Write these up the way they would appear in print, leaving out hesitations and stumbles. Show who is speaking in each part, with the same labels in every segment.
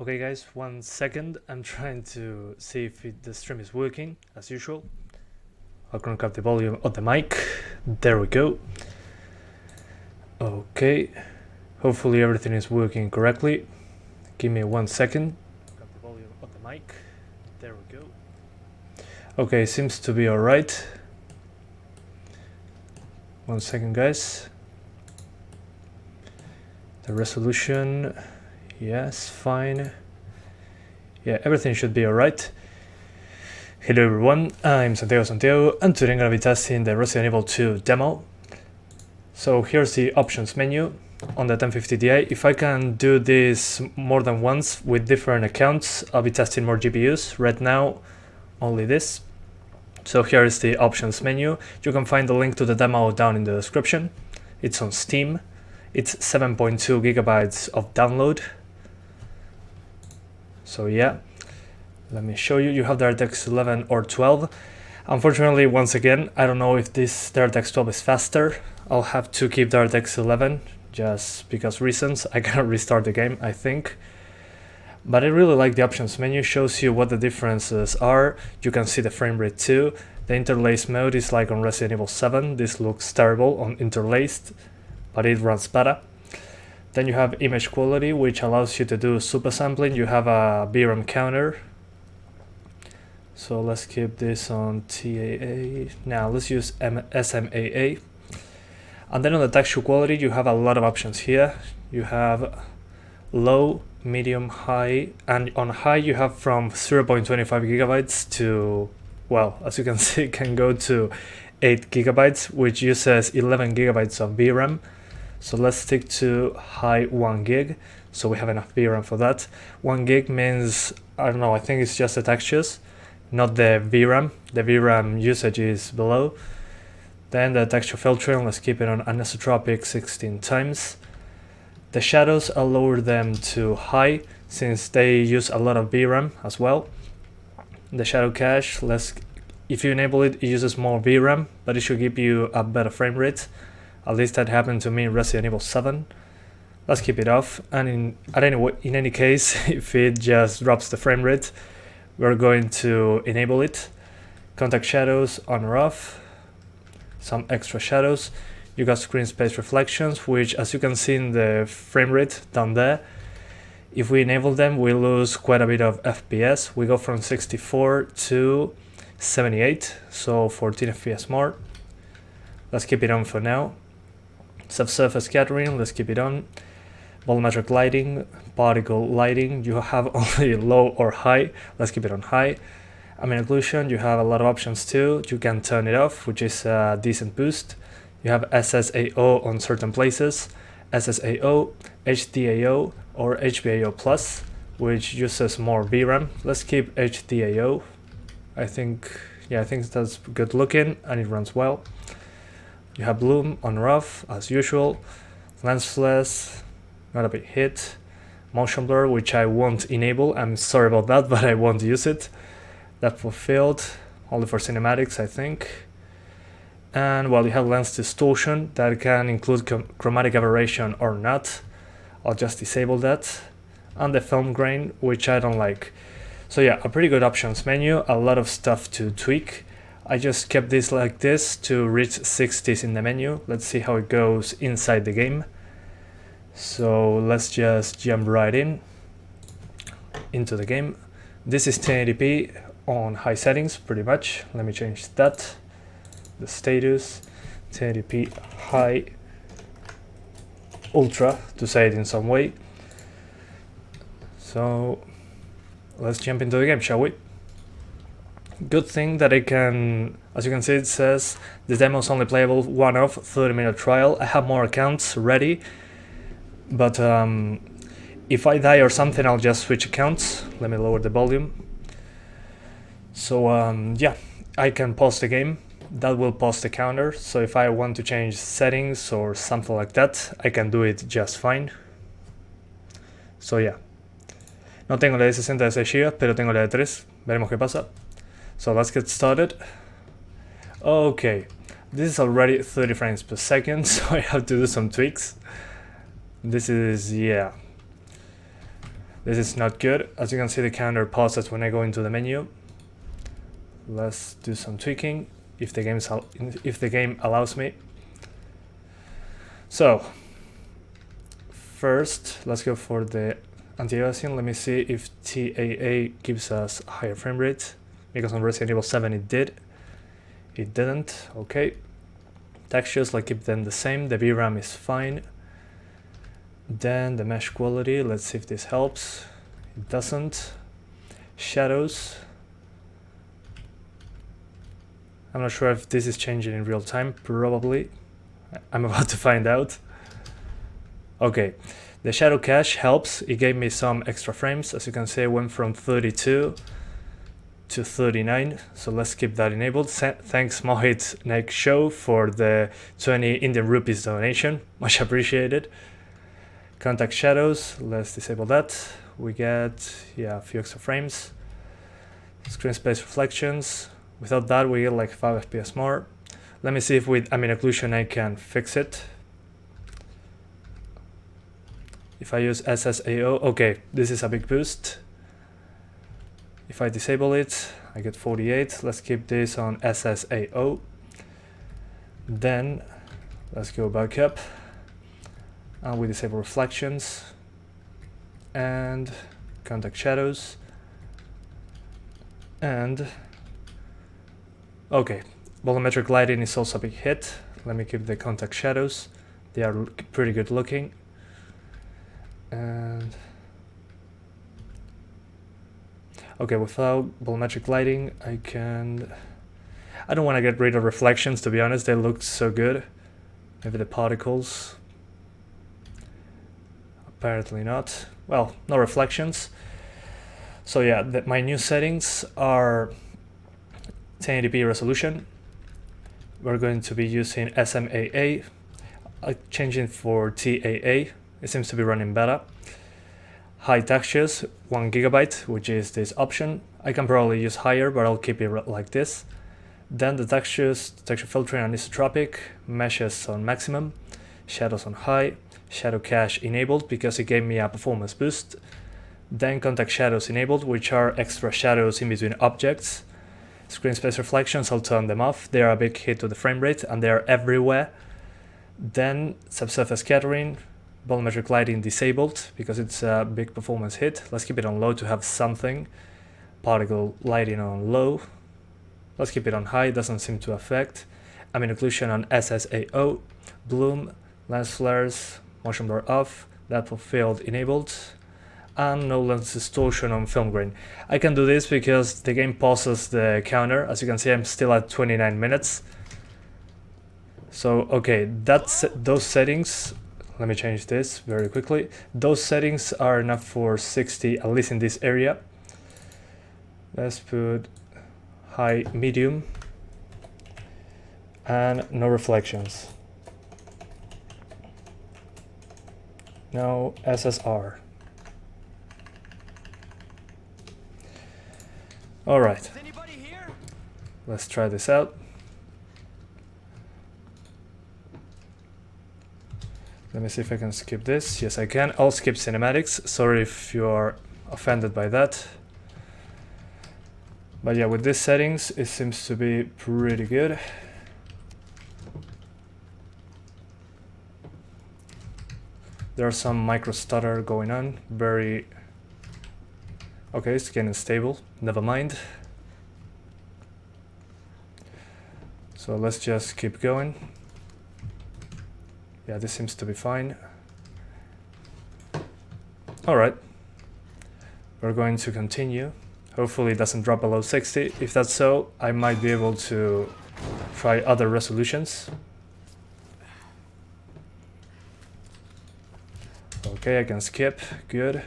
Speaker 1: Okay guys, 1 second, I'm trying to see if the stream is working, as usual. I'll crank up the volume of the mic, there we go. Okay, hopefully everything is working correctly. Give me 1 second. Crank up the volume of the mic, there we go. Okay, seems to be alright. 1 second guys. The resolution, yes, fine. Yeah, everything should be alright. Hello everyone, I'm Santiago, and today I'm going to be testing the Resident Evil 2 demo. So here's the options menu on the 1050 Ti. If I can do this more than once with different accounts, I'll be testing more GPUs. Right now, only this. So here is the options menu. You can find the link to the demo down in the description. It's on Steam. It's 7.2 gigabytes of download. So yeah, let me show you. You have DirectX 11 or 12. Unfortunately, once again, I don't know if this DirectX 12 is faster. I'll have to keep DirectX 11 just because reasons. I cannot restart the game, I think. But I really like the options menu. Shows you what the differences are. You can see the frame rate too. The interlace mode is like on Resident Evil 7. This looks terrible on interlaced, but it runs better. Then you have image quality, which allows you to do super sampling. You have a VRAM counter. So let's keep this on TAA. Now let's use SMAA. And then on the texture quality, you have a lot of options here. You have low, medium, high, and on high you have from 0.25 gigabytes to, well, as you can see, it can go to 8 gigabytes, which uses 11 gigabytes of VRAM. So let's stick to high 1 gig. So we have enough VRAM for that. 1 gig means, I don't know, I think it's just the textures, not the VRAM. The VRAM usage is below. Then the texture filtering, let's keep it on anisotropic 16 times. The shadows, I'll lower them to high since they use a lot of VRAM as well. The shadow cache, if you enable it, it uses more VRAM, but it should give you a better frame rate. At least that happened to me in Resident Evil 7. Let's keep it off, and in any case, if it just drops the frame rate, we're going to enable it. Contact shadows on or off. Some extra shadows. You got screen space reflections, which, as you can see in the frame rate down there, if we enable them, we lose quite a bit of FPS. We go from 64 to 78, so 14 FPS more. Let's keep it on for now. Subsurface scattering, let's keep it on. Volumetric lighting, particle lighting, you have only low or high. Let's keep it on high. Ambient occlusion, you have a lot of options too. You can turn it off, which is a decent boost. You have SSAO on certain places, SSAO, HDAO, or HBAO+, which uses more VRAM. Let's keep HDAO. I think that's good looking and it runs well. You have bloom on rough, as usual. Lensless, not a big hit. Motion blur, which I won't enable. I'm sorry about that, but I won't use it. Depth of field, only for cinematics, I think. And well, you have lens distortion that can include chromatic aberration or not. I'll just disable that. And the film grain, which I don't like. So yeah, a pretty good options menu, a lot of stuff to tweak. I just kept this like this to reach 60s in the menu. Let's see how it goes inside the game. So let's just jump right into the game. This is 1080p on high settings, pretty much. Let me change that. The status, 1080p high, ultra, to say it in some way. So let's jump into the game, shall we? Good thing that I can, as you can see, it says the demo is only playable one-off 30-minute trial. I have more accounts ready, but if I die or something, I'll just switch accounts. Let me lower the volume. So yeah, I can pause the game. That will pause the counter, so if I want to change settings or something like that, I can do it just fine. So yeah. No tengo la de 60 de 6 GB, pero tengo la de 3. Veremos qué pasa. So let's get started. Okay, this is already 30 frames per second, so I have to do some tweaks. This is, yeah. This is not good. As you can see, the counter pauses when I go into the menu. Let's do some tweaking if the game allows me. So first, let's go for the anti-aliasing. Let me see if TAA gives us a higher frame rate, because on Resident Evil 7 it did. It didn't. Okay. Textures, let's keep them the same. The VRAM is fine. Then the mesh quality, let's see if this helps. It doesn't. Shadows. I'm not sure if this is changing in real time. Probably. I'm about to find out. Okay. The shadow cache helps. It gave me some extra frames. As you can see, I went from 32 to 39. So let's keep that enabled. Thanks Mohit Nek Show for the 20 Indian rupees donation. Much appreciated. Contact shadows, let's disable that. We get, a few extra frames. Screen space reflections. Without that, we get like 5 FPS more. Let me see if with ambient occlusion I can fix it. If I use SSAO, okay, this is a big boost. If I disable it, I get 48. Let's keep this on SSAO. Then, let's go back up. And we disable reflections and contact shadows. And okay, volumetric lighting is also a big hit. Let me keep the contact shadows. They are pretty good looking. And okay, without volumetric lighting, I don't want to get rid of reflections, to be honest. They look so good. Maybe the particles. Apparently not. Well, no reflections. So yeah, my new settings are 1080p resolution. We're going to be using SMAA. Changing for TAA. It seems to be running better. High textures, 1 GB, which is this option. I can probably use higher, but I'll keep it like this. Then the textures, texture filtering on isotropic, meshes on maximum, shadows on high, shadow cache enabled because it gave me a performance boost. Then contact shadows enabled, which are extra shadows in between objects. Screen space reflections, I'll turn them off. They are a big hit to the frame rate and they are everywhere. Then subsurface scattering, volumetric lighting disabled because it's a big performance hit. Let's keep it on low to have something. Particle lighting on low. Let's keep it on high, doesn't seem to affect. Ambient occlusion on SSAO. Bloom, lens flares, motion blur off, depth of field enabled, and no lens distortion on film grain. I can do this because the game pauses the counter. As you can see, I'm still at 29 minutes. So okay, those settings, let me change this very quickly. Those settings are enough for 60, at least in this area. Let's put high, medium, and no reflections. No SSR. All right, let's try this out. Let me see if I can skip this. Yes, I can. I'll skip cinematics. Sorry if you are offended by that. But yeah, with these settings, it seems to be pretty good. There's some micro stutter going on. Very... Okay, it's getting stable. Never mind. So let's just keep going. Yeah, this seems to be fine. Alright. We're going to continue. Hopefully it doesn't drop below 60. If that's so, I might be able to try other resolutions. Okay, I can skip. Good.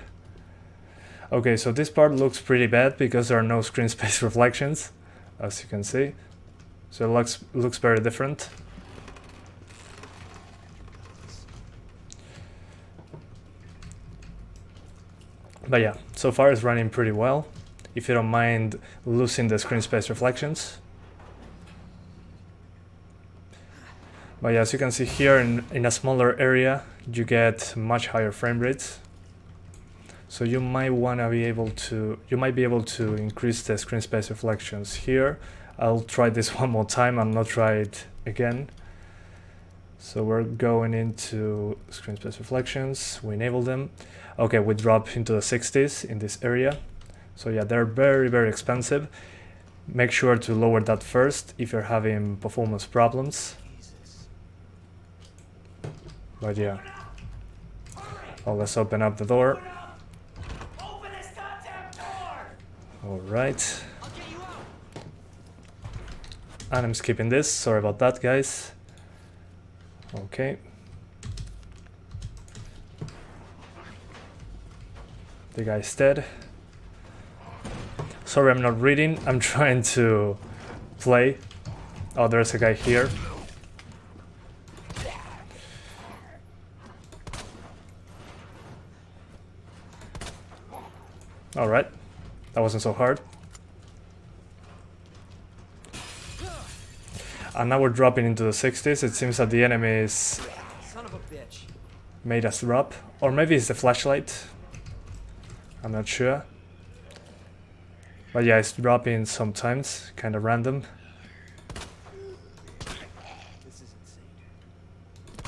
Speaker 1: Okay, so this part looks pretty bad because there are no screen space reflections, as you can see. So it looks very different. But yeah, so far it's running pretty well. If you don't mind losing the screen space reflections. But yeah, as you can see here in a smaller area, you get much higher frame rates. So you might be able to increase the screen space reflections here. I'll try this one more time and not try it again. So we're going into screen space reflections, we enable them. Okay, we drop into the 60s in this area. So yeah, they're very, very expensive. Make sure to lower that first if you're having performance problems. But yeah. Well, let's open up the door. Alright. And I'm skipping this, sorry about that, guys. Okay. The guy's dead. Sorry, I'm not reading, I'm trying to play. Oh, there's a guy here. Alright, that wasn't so hard. And now we're dropping into the 60s. It seems that the enemies made us drop. Or maybe it's the flashlight. I'm not sure. But yeah, it's dropping sometimes, kind of random.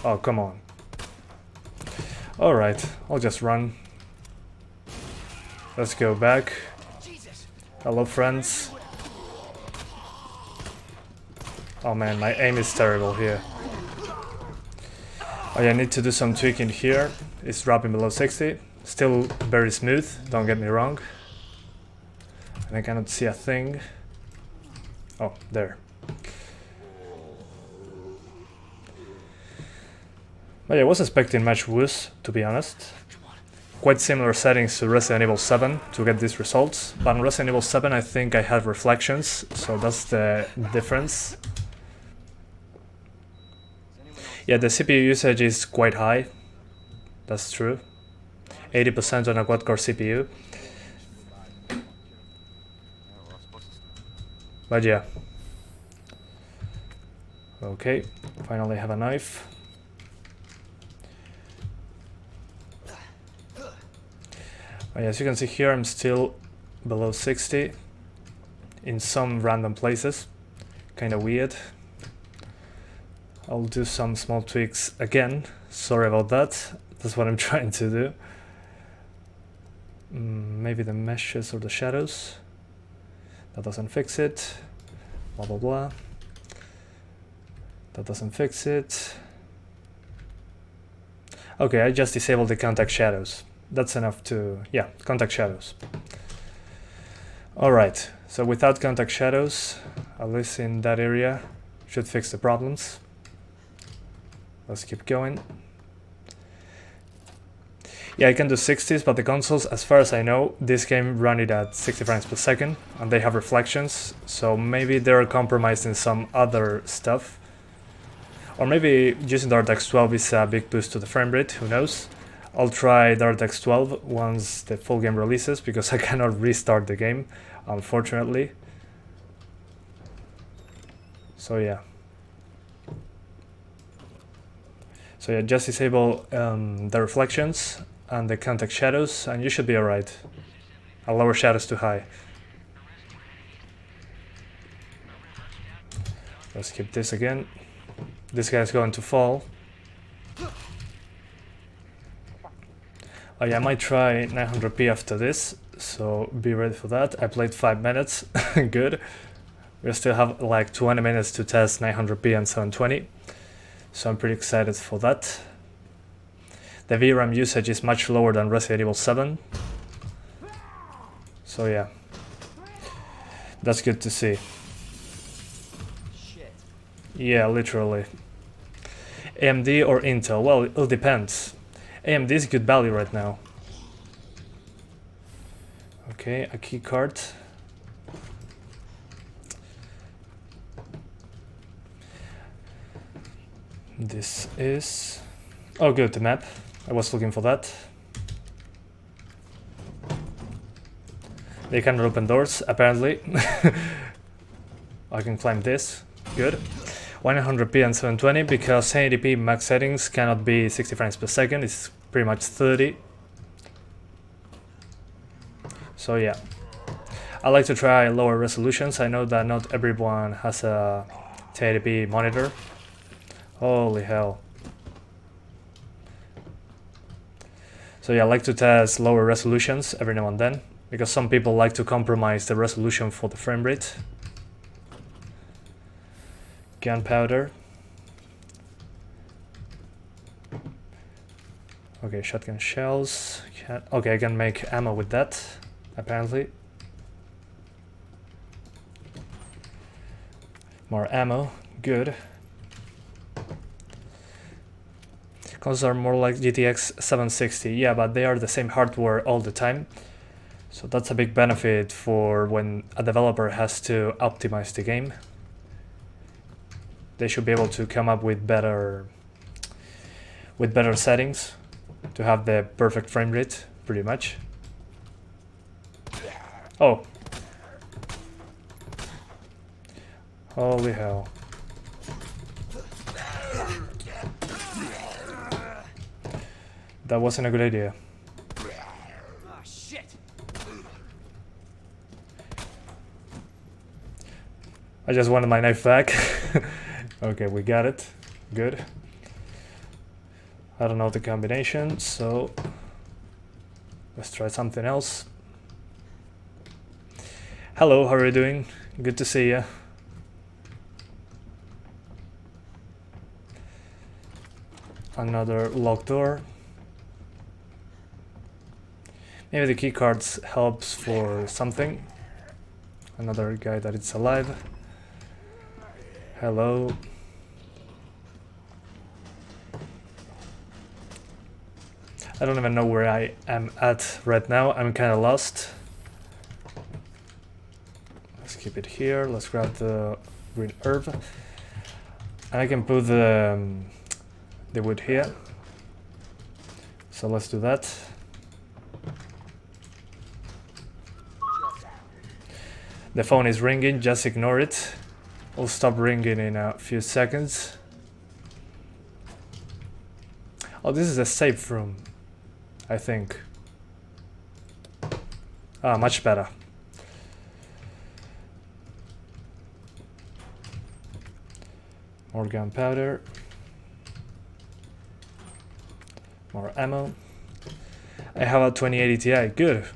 Speaker 1: Oh, come on. Alright, I'll just run. Let's go back. Hello, friends. Oh man, my aim is terrible here. Oh yeah, I need to do some tweaking here. It's dropping below 60. Still very smooth, don't get me wrong. And I cannot see a thing. Oh, there. But yeah, I was expecting much worse, to be honest. Quite similar settings to Resident Evil 7 to get these results. But in Resident Evil 7 I think I had reflections, so that's the difference. Yeah, the CPU usage is quite high. That's true. 80% on a quad-core CPU. But yeah. Okay, finally have a knife. As you can see here, I'm still below 60 in some random places. Kinda weird. I'll do some small tweaks again. Sorry about that. That's what I'm trying to do. Maybe the meshes or the shadows. That doesn't fix it. Blah blah blah. That doesn't fix it. Okay, I just disabled the contact shadows. That's enough to, yeah, contact shadows. Alright, so without contact shadows, at least in that area, should fix the problems. Let's keep going. Yeah, I can do 60s, but the consoles, as far as I know, this game run it at 60 frames per second, and they have reflections, so maybe they're compromised in some other stuff. Or maybe using DirectX 12 is a big boost to the frame rate, who knows. I'll try DirectX 12 once the full game releases, because I cannot restart the game, unfortunately. So yeah. So yeah, just disable the reflections and the contact shadows, and you should be alright. I'll lower shadows to high. Let's keep this again. This guy's going to fall. Oh yeah, I might try 900p after this, so be ready for that. I played 5 minutes, good. We still have like 20 minutes to test 900p and 720, so I'm pretty excited for that. The VRAM usage is much lower than Resident Evil 7, so yeah, that's good to see. Yeah, literally. AMD or Intel? Well, it depends. AMD is good value right now. Okay, a key card. This is... oh good, the map. I was looking for that. They cannot open doors, apparently. I can climb this. Good. 100p and 720 because 1080p max settings cannot be 60 frames per second, it's pretty much 30. So yeah, I like to try lower resolutions. I know that not everyone has a 1080p monitor. Holy hell. So yeah, I like to test lower resolutions every now and then, because some people like to compromise the resolution for the frame rate. Gunpowder. Okay, shotgun shells. Okay, I can make ammo with that, apparently. More ammo, good. Consoles are more like GTX 760, yeah, but they are the same hardware all the time. So that's a big benefit for when a developer has to optimize the game. They should be able to come up with better settings to have the perfect frame rate, pretty much. Oh. Holy hell. That wasn't a good idea.
Speaker 2: Oh, shit.
Speaker 1: I just wanted my knife back. Okay, we got it. Good. I don't know the combination, so let's try something else. Hello, how are you doing? Good to see you. Another locked door. Maybe the key cards helps for something. Another guy that is alive. Hello. I don't even know where I am at right now. I'm kind of lost. Let's keep it here. Let's grab the green herb. And I can put the wood here. So let's do that. The phone is ringing, just ignore it. It'll stop ringing in a few seconds. Oh, this is a safe room, I think. Ah, much better. More gunpowder. More ammo. I have a 2080 Ti. Good.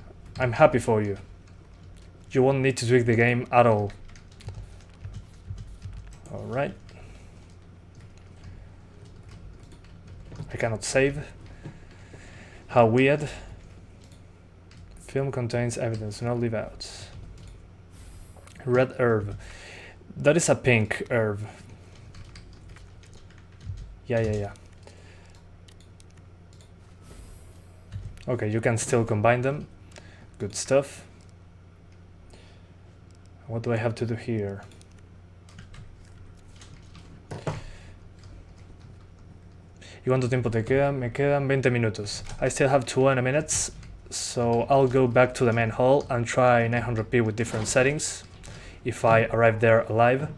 Speaker 1: I'm happy for you. You won't need to tweak the game at all. Alright. I cannot save. How weird. Film contains evidence, no leave outs. Red herb. That is a pink herb. Yeah. Okay, you can still combine them. Good stuff. What do I have to do here? ¿Y cuánto tiempo te queda? Me quedan 20 minutos. I still have 20 minutes, so I'll go back to the main hall and try 900p with different settings, if I arrive there alive.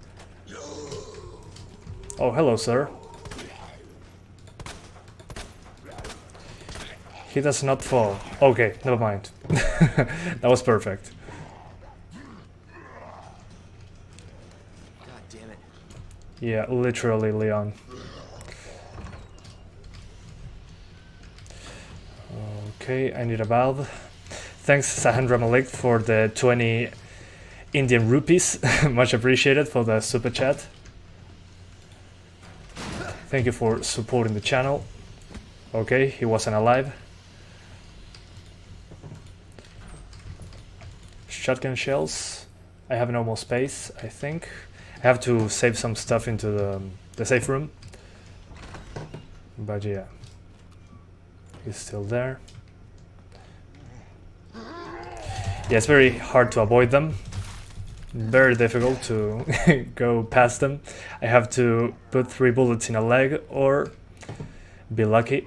Speaker 1: Oh, hello, sir. He does not fall. Okay, never mind. That was perfect.
Speaker 2: God damn it.
Speaker 1: Yeah, literally, Leon. Okay, I need a valve. Thanks, Sahendra Malik, for the 20 Indian rupees. Much appreciated for the super chat. Thank you for supporting the channel. Okay, he wasn't alive. Shotgun shells. I have no more space, I think. I have to save some stuff into the safe room. But yeah, he's still there. Yeah, it's very hard to avoid them. Very difficult to go past them. I have to put 3 bullets in a leg or be lucky.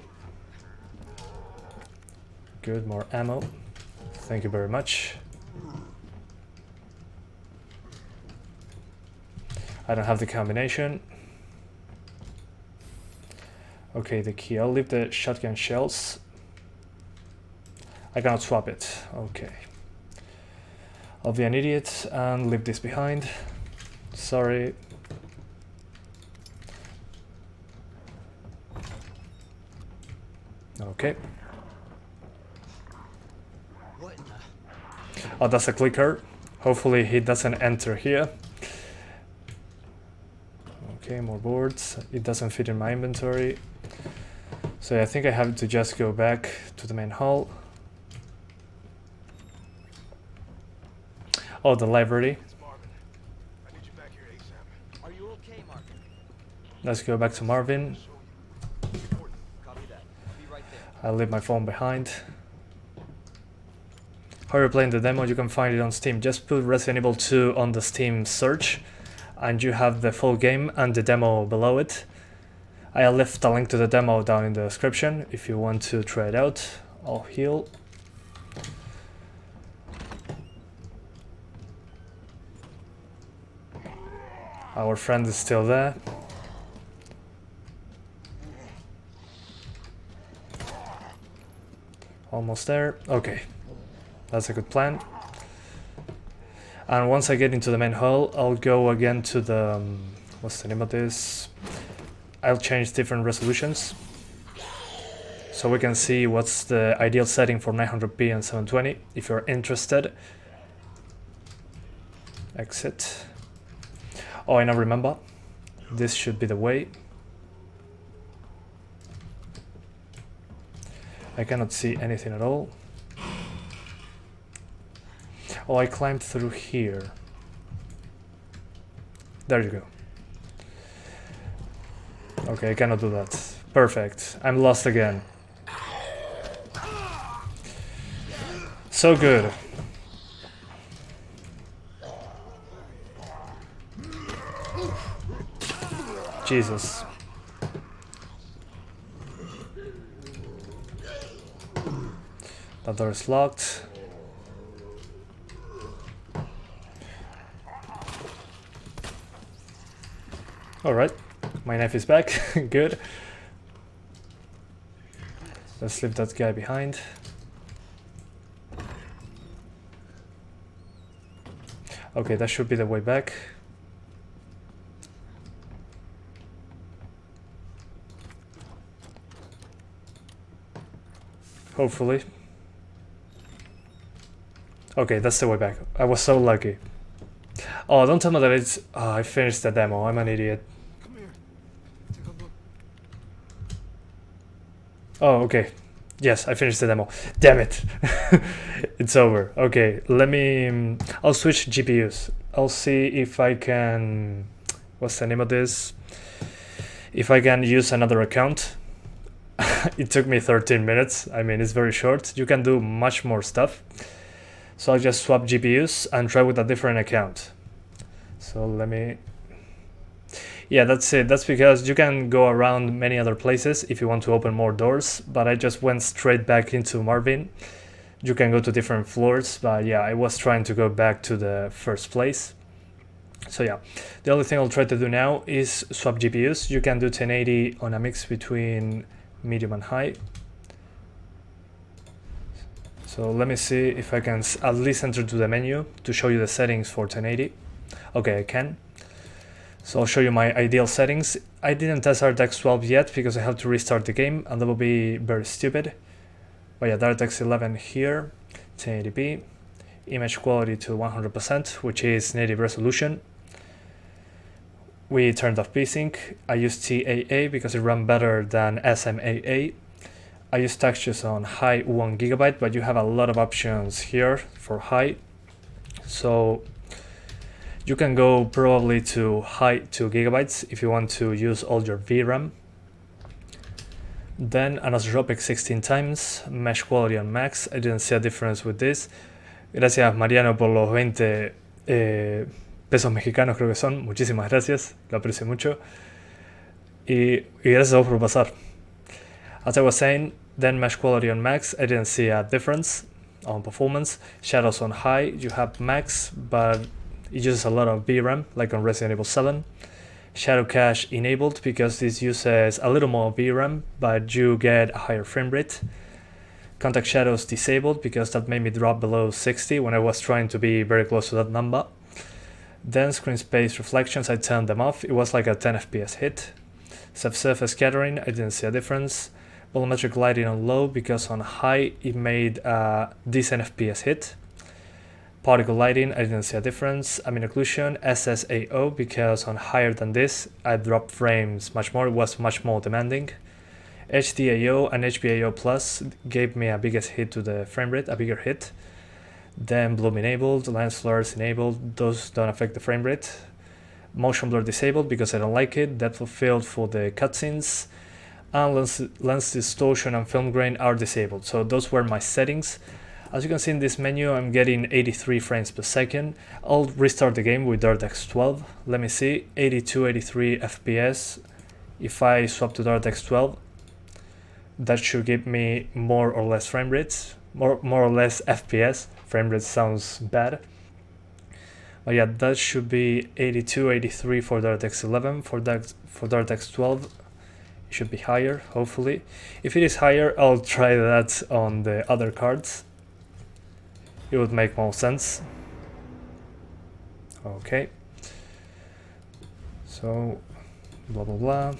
Speaker 1: Good, more ammo. Thank you very much. I don't have the combination. Okay, the key. I'll leave the shotgun shells. I cannot swap it. Okay. I'll be an idiot and leave this behind. Sorry. Okay.
Speaker 2: What in the...
Speaker 1: Oh, that's a clicker. Hopefully he doesn't enter here. Okay, more boards. It doesn't fit in my inventory. So yeah, I think I have to just go back to the main hall. Oh, the library.
Speaker 3: It's Marvin. I need you back here ASAP.
Speaker 2: Are you okay, Mark?
Speaker 1: Let's go back to Marvin.
Speaker 3: Important.
Speaker 2: Copy that. I'll be right there.
Speaker 1: I'll leave my phone behind. How you're playing the demo, you can find it on Steam. Just put Resident Evil 2 on the Steam search and you have the full game and the demo below it. I'll left a link to the demo down in the description if you want to try it out. I'll heal. Our friend is still there. Almost there. Okay. That's a good plan. And once I get into the main hall, I'll go again to the... what's the name of this? I'll change different resolutions. So we can see what's the ideal setting for 900p and 720 if you're interested. Exit. Oh, I now remember. This should be the way. I cannot see anything at all. Oh, I climbed through here. There you go. Okay, I cannot do that. Perfect. I'm lost again. So good. Jesus. That door is locked. Alright, my knife is back. Good. Let's leave that guy behind. Okay, that should be the way back. Hopefully. Okay, that's the way back. I was so lucky. Oh, don't tell me that it's... Oh, I finished the demo. I'm an idiot.
Speaker 3: Come here. Take a look.
Speaker 1: Oh, okay. Yes, I finished the demo. Damn it. It's over. Okay, let me... I'll switch GPUs. I'll see if I can... What's the name of this? If I can use another account. It took me 13 minutes. I mean, it's very short. You can do much more stuff. So I'll just swap GPUs and try with a different account. So let me... Yeah, that's it. That's because you can go around many other places if you want to open more doors, but I just went straight back into Marvin. You can go to different floors, but yeah, I was trying to go back to the first place. So yeah, the only thing I'll try to do now is swap GPUs. You can do 1080 on a mix between medium and high. So let me see if I can at least enter to the menu to show you the settings for 1080. Okay, I can. So I'll show you my ideal settings. I didn't test RTX 12 yet because I have to restart the game and that will be very stupid. But yeah, RTX 11 here, 1080p, image quality to 100%, which is native resolution. We turned off VSync. I used TAA because it ran better than SMAA. I use textures on high 1 Gigabyte, but you have a lot of options here for high. So you can go probably to high 2 Gigabytes if you want to use all your VRAM. Then anisotropic 16 times, mesh quality on max. I didn't see a difference with this. Gracias Mariano por los 20 pesos mexicanos creo que son. Muchísimas gracias, lo aprecio mucho. Y gracias a vos por pasar. As I was saying, then mesh quality on max, I didn't see a difference on performance. Shadows on high, you have max, but it uses a lot of VRAM, like on Resident Evil 7. Shadow cache enabled because this uses a little more VRAM, but you get a higher frame rate. Contact shadows disabled because that made me drop below 60 when I was trying to be very close to that number. Then screen space reflections, I turned them off. It was like a 10 FPS hit. Subsurface scattering, I didn't see a difference. Volumetric lighting on low because on high it made a decent FPS hit. Particle lighting, I didn't see a difference. Ambient occlusion, SSAO because on higher than this I dropped frames much more, it was much more demanding. HDAO and HBAO plus gave me a biggest hit to the frame rate, a bigger hit. Then bloom enabled, lens flares enabled, those don't affect the frame rate. Motion blur disabled because I don't like it. Depth of field for the cutscenes. And lens distortion and film grain are disabled. So those were my settings. As you can see in this menu, I'm getting 83 frames per second. I'll restart the game with DirectX 12. Let me see, 82, 83 FPS. If I swap to DirectX 12, that should give me more or less frame rates, more or less FPS. Frame rate sounds bad. But yeah, that should be 82, 83 for DirectX 11. For DirectX 12, it should be higher, hopefully. If it is higher, I'll try that on the other cards. It would make more sense. Okay. So, blah blah blah.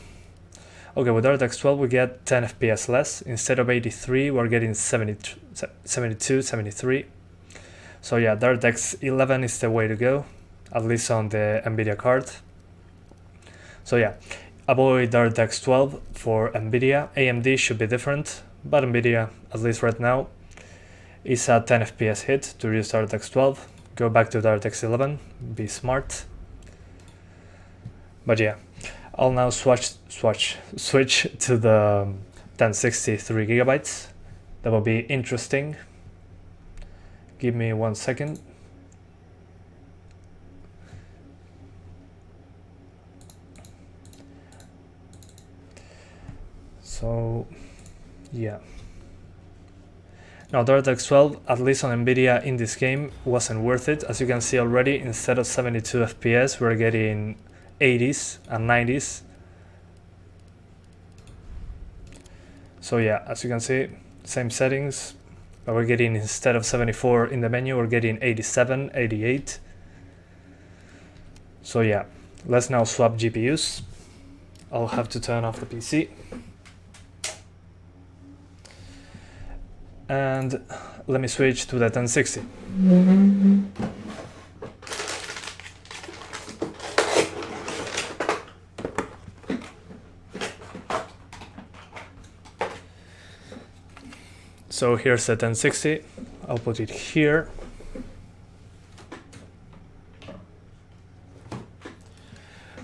Speaker 1: Okay, with DirectX 12 we get 10 FPS less. Instead of 83, we're getting 72, 73. So yeah, DirectX 11 is the way to go, at least on the NVIDIA card. So yeah, avoid DirectX 12 for NVIDIA. AMD should be different, but NVIDIA, at least right now, is a 10 FPS hit to use DirectX 12. Go back to DirectX 11, be smart. But yeah, I'll now switch to the 1060 3GB. That will be interesting. Give me 1 second. So yeah. Now DirectX 12, at least on NVIDIA in this game, wasn't worth it. As you can see already, instead of 72 FPS, we're getting 80s and 90s. So yeah, as you can see, same settings, but we're getting, instead of 74 in the menu, we're getting 87, 88. So yeah, let's now swap GPUs. I'll have to turn off the PC. And let me switch to the 1060. So here's the 1060. I'll put it here.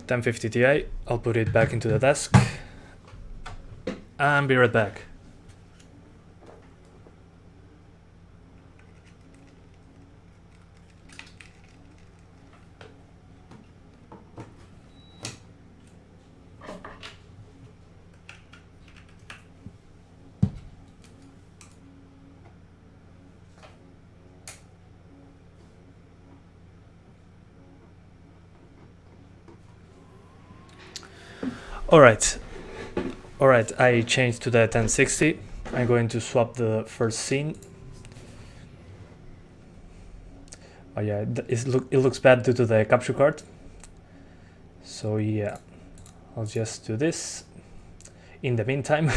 Speaker 1: $1050 Ti. I'll put it back into the desk and be right back. Alright, I changed to the 1060. I'm going to swap the first scene. Oh yeah, it looks bad due to the capture card. So yeah, I'll just do this in the meantime.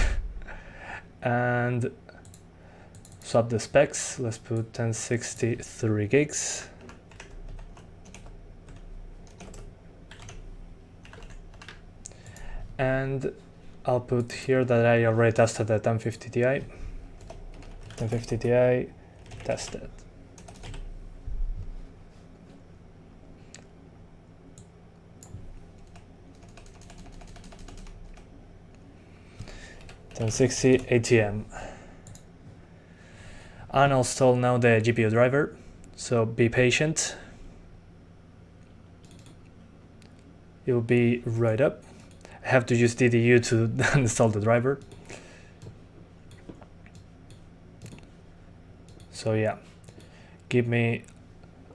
Speaker 1: And swap the specs. Let's put 1060 3 gigs. And I'll put here that I already tested the 1050 Ti. 1050 Ti tested. $1060 ATM. And I'll install now the GPU driver, so be patient. It'll be right up. I have to use DDU to install the driver. So yeah, give me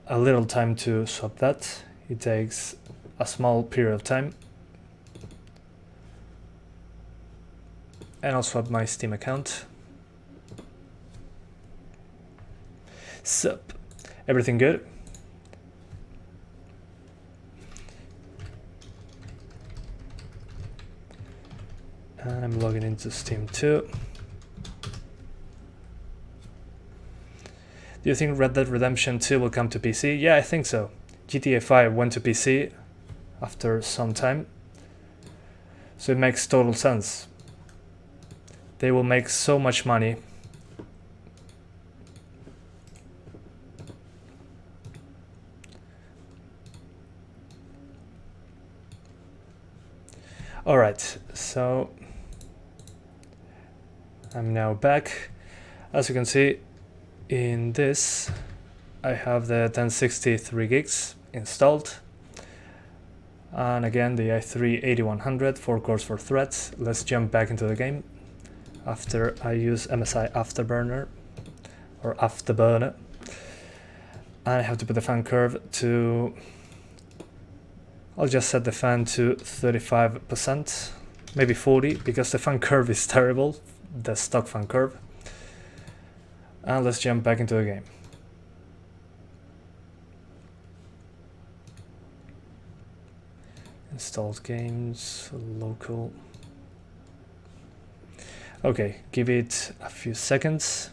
Speaker 1: a little time to swap that. It takes a small period of time. And I'll swap my Steam account. Sup? Everything good? And I'm logging into Steam too. Do you think Red Dead Redemption 2 will come to PC? Yeah, I think so. GTA 5 went to PC after some time, so it makes total sense. They will make so much money. Alright, so I'm now back. As you can see in this, I have the 1060 3 gigs installed, and again the i3 8100, 4 cores, 4 threads. Let's jump back into the game after I use MSI Afterburner or Afterburner, and I have to put the fan curve to, I'll just set the fan to 35%, maybe 40, because the fan curve is terrible, the stock fan curve. And let's jump back into the game. Installed games, local. Okay, give it a few seconds.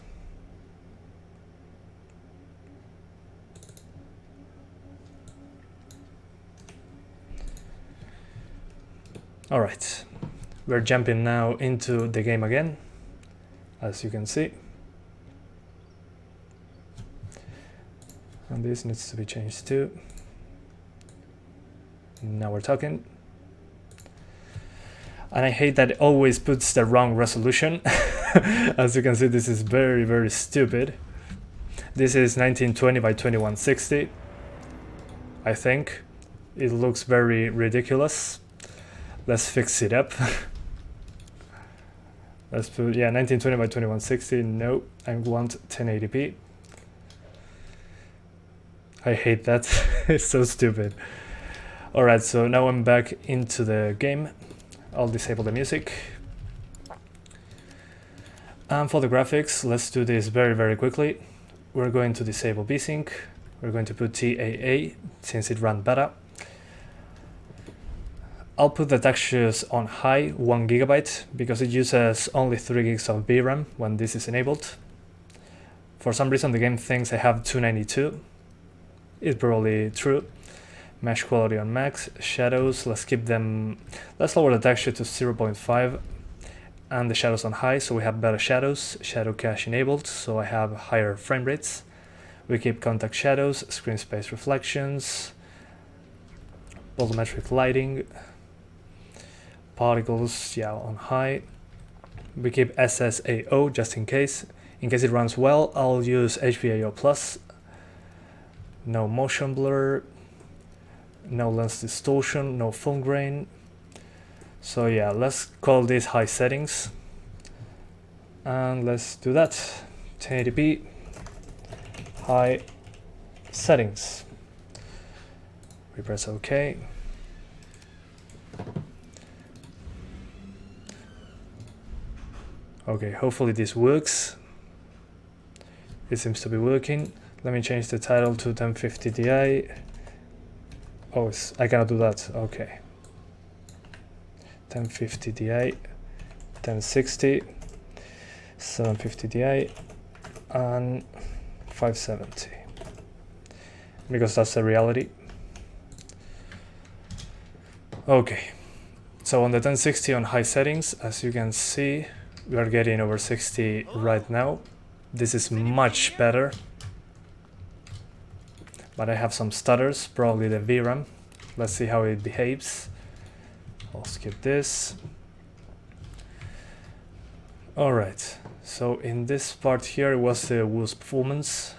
Speaker 1: All right, we're jumping now into the game again, as you can see. And this needs to be changed too. Now we're talking. And I hate that it always puts the wrong resolution. As you can see, this is very, very stupid. This is 1920 by 2160. I think it looks very ridiculous. Let's fix it up. Let's put, yeah, 1920 by 2160. No, I want 1080p. I hate that. It's so stupid. Alright, so now I'm back into the game. I'll disable the music. And for the graphics, let's do this very, very quickly. We're going to disable VSync. We're going to put TAA since it ran beta. I'll put the textures on high, 1 GB, because it uses only 3 gigs of VRAM when this is enabled. For some reason the game thinks I have 292. It's probably true. Mesh quality on max. Shadows, let's keep them, let's lower the texture to 0.5 and the shadows on high, so we have better shadows. Shadow cache enabled, so I have higher frame rates. We keep contact shadows, screen space reflections, volumetric lighting, particles, yeah, on high. We keep SSAO just in case. In case it runs well, I'll use HBAO plus. No motion blur, no lens distortion, no full grain. So yeah, let's call these high settings. And let's do that. 1080p, high settings. We press OK. Okay, hopefully this works. It seems to be working. Let me change the title to 1050 Ti. Oh, I cannot do that. Okay. 1050 Ti, 1060, 750 Ti, and 570. Because that's the reality. Okay. So on the 1060 on high settings, as you can see, we are getting over 60 right now. This is much better. But I have some stutters, probably the VRAM. Let's see how it behaves. I'll skip this. Alright, so in this part here was the worst performance.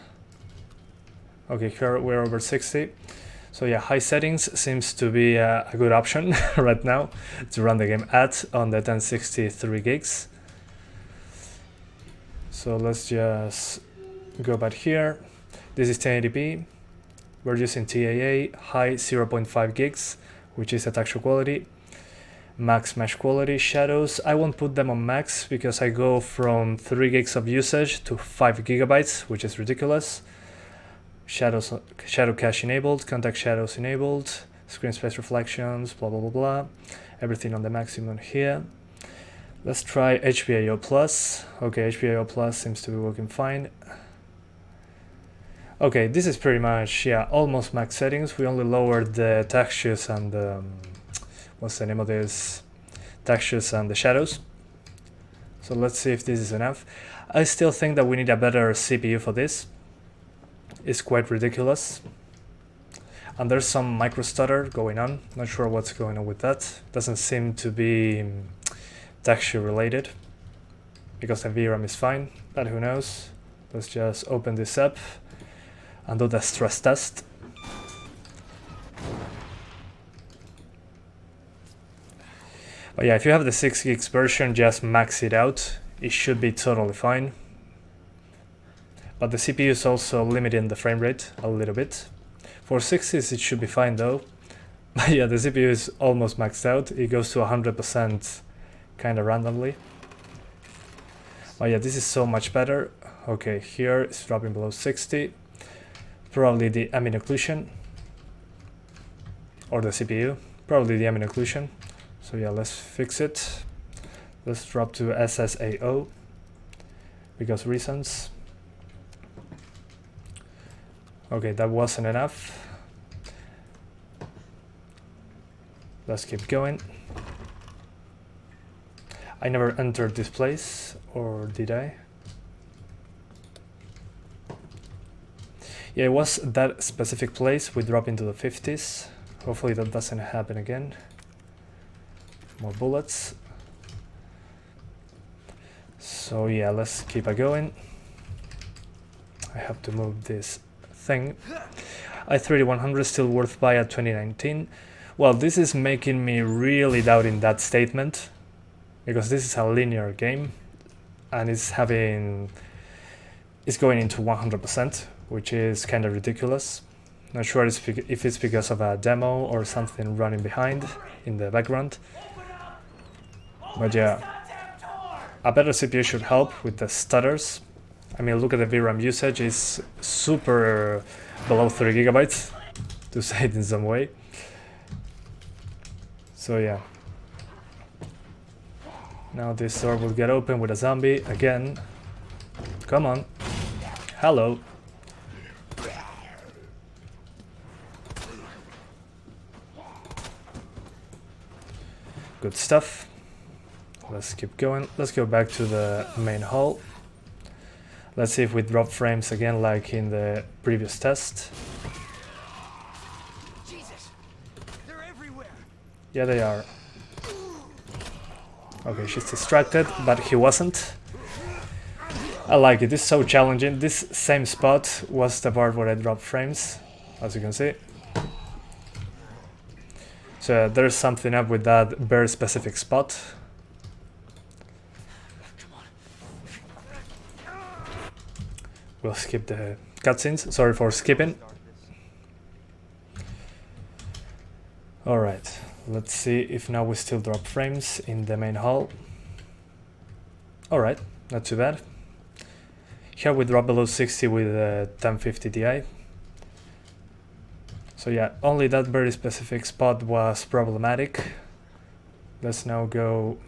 Speaker 1: Okay, here we're over 60. So yeah, high settings seems to be a good option right now to run the game at on the 1060 3 gigs. So let's just go back here. This is 1080p. We're using TAA, high 0.5 gigs, which is the texture quality. Max mesh quality, shadows. I won't put them on max because I go from 3 gigs of usage to 5 gigabytes, which is ridiculous. shadow cache enabled, contact shadows enabled, screen space reflections, blah blah blah blah, everything on the maximum here. Let's try HBAO plus. Okay, HBAO plus seems to be working fine. Okay, this is pretty much, yeah, almost max settings. We only lowered the textures and what's the name of this? Textures and the shadows. So let's see if this is enough. I still think that we need a better CPU for this. It's quite ridiculous. And there's some micro stutter going on. Not sure what's going on with that. Doesn't seem to be texture related, because the VRAM is fine, but who knows. Let's just open this up and do the stress test. But yeah, if you have the 6 gigs version, just max it out. It should be totally fine. But the CPU is also limiting the frame rate a little bit. For 6s it should be fine though. But yeah, the CPU is almost maxed out. It goes to 100% kind of randomly. But yeah, this is so much better. Okay, here it's dropping below 60. Probably the ambient occlusion. Or the CPU. Probably the ambient occlusion. So yeah, let's fix it. Let's drop to SSAO. Because reasons. Okay, that wasn't enough. Let's keep going. I never entered this place, or did I? Yeah, it was that specific place. We drop into the 50s. Hopefully that doesn't happen again. More bullets. So yeah, let's keep it going. I have to move this thing. i3100 still worth buy at 2019. Well, this is making me really doubting that statement, because this is a linear game and it's going into 100%, which is kind of ridiculous. Not sure if it's because of a demo or something running behind in the background. But yeah, a better CPU should help with the stutters. I mean, look at the VRAM usage, it's super below 3 gigabytes, to say it in some way. So yeah. Now this door will get open with a zombie again. Come on. Hello. Good stuff. Let's keep going. Let's go back to the main hall. Let's see if we drop frames again like in the previous test.
Speaker 2: Jesus, they're everywhere.
Speaker 1: Yeah, they are. Okay, she's distracted, but he wasn't. I like it. It's so challenging. This same spot was the part where I dropped frames, as you can see. So there's something up with that very specific spot. We'll skip the cutscenes. Sorry for skipping. Alright, let's see if now we still drop frames in the main hall. Alright, not too bad. Here we drop below 60 with the 1050 Ti. So yeah, only that very specific spot was problematic. Let's now go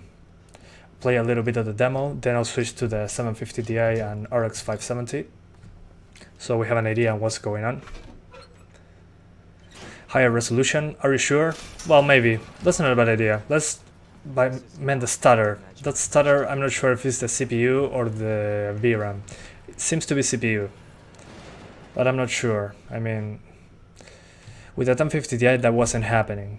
Speaker 1: play a little bit of the demo, then I'll switch to the 750 Ti and RX 570. So we have an idea on what's going on. Higher resolution, are you sure? Well, maybe. That's not a bad idea. Let's mend the stutter. That stutter, I'm not sure if it's the CPU or the VRAM. It seems to be CPU, but I'm not sure. I mean, with the 1050 Ti that wasn't happening.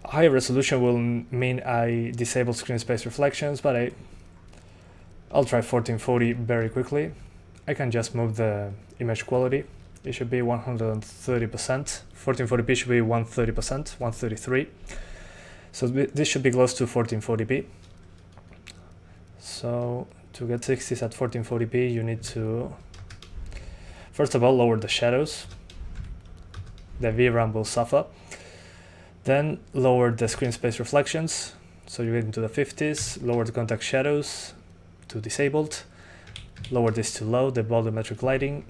Speaker 1: Higher resolution will mean I disable screen space reflections, but I'll try 1440 very quickly. I can just move the image quality. It should be 130%. 1440p should be 130%, 133. So this should be close to 1440p. So to get 60s at 1440p, you need to, first of all, lower the shadows. The VRAM will suffer. Then lower the screen space reflections. So you get into the 50s, lower the contact shadows to disabled. lower this to low, the volumetric lighting.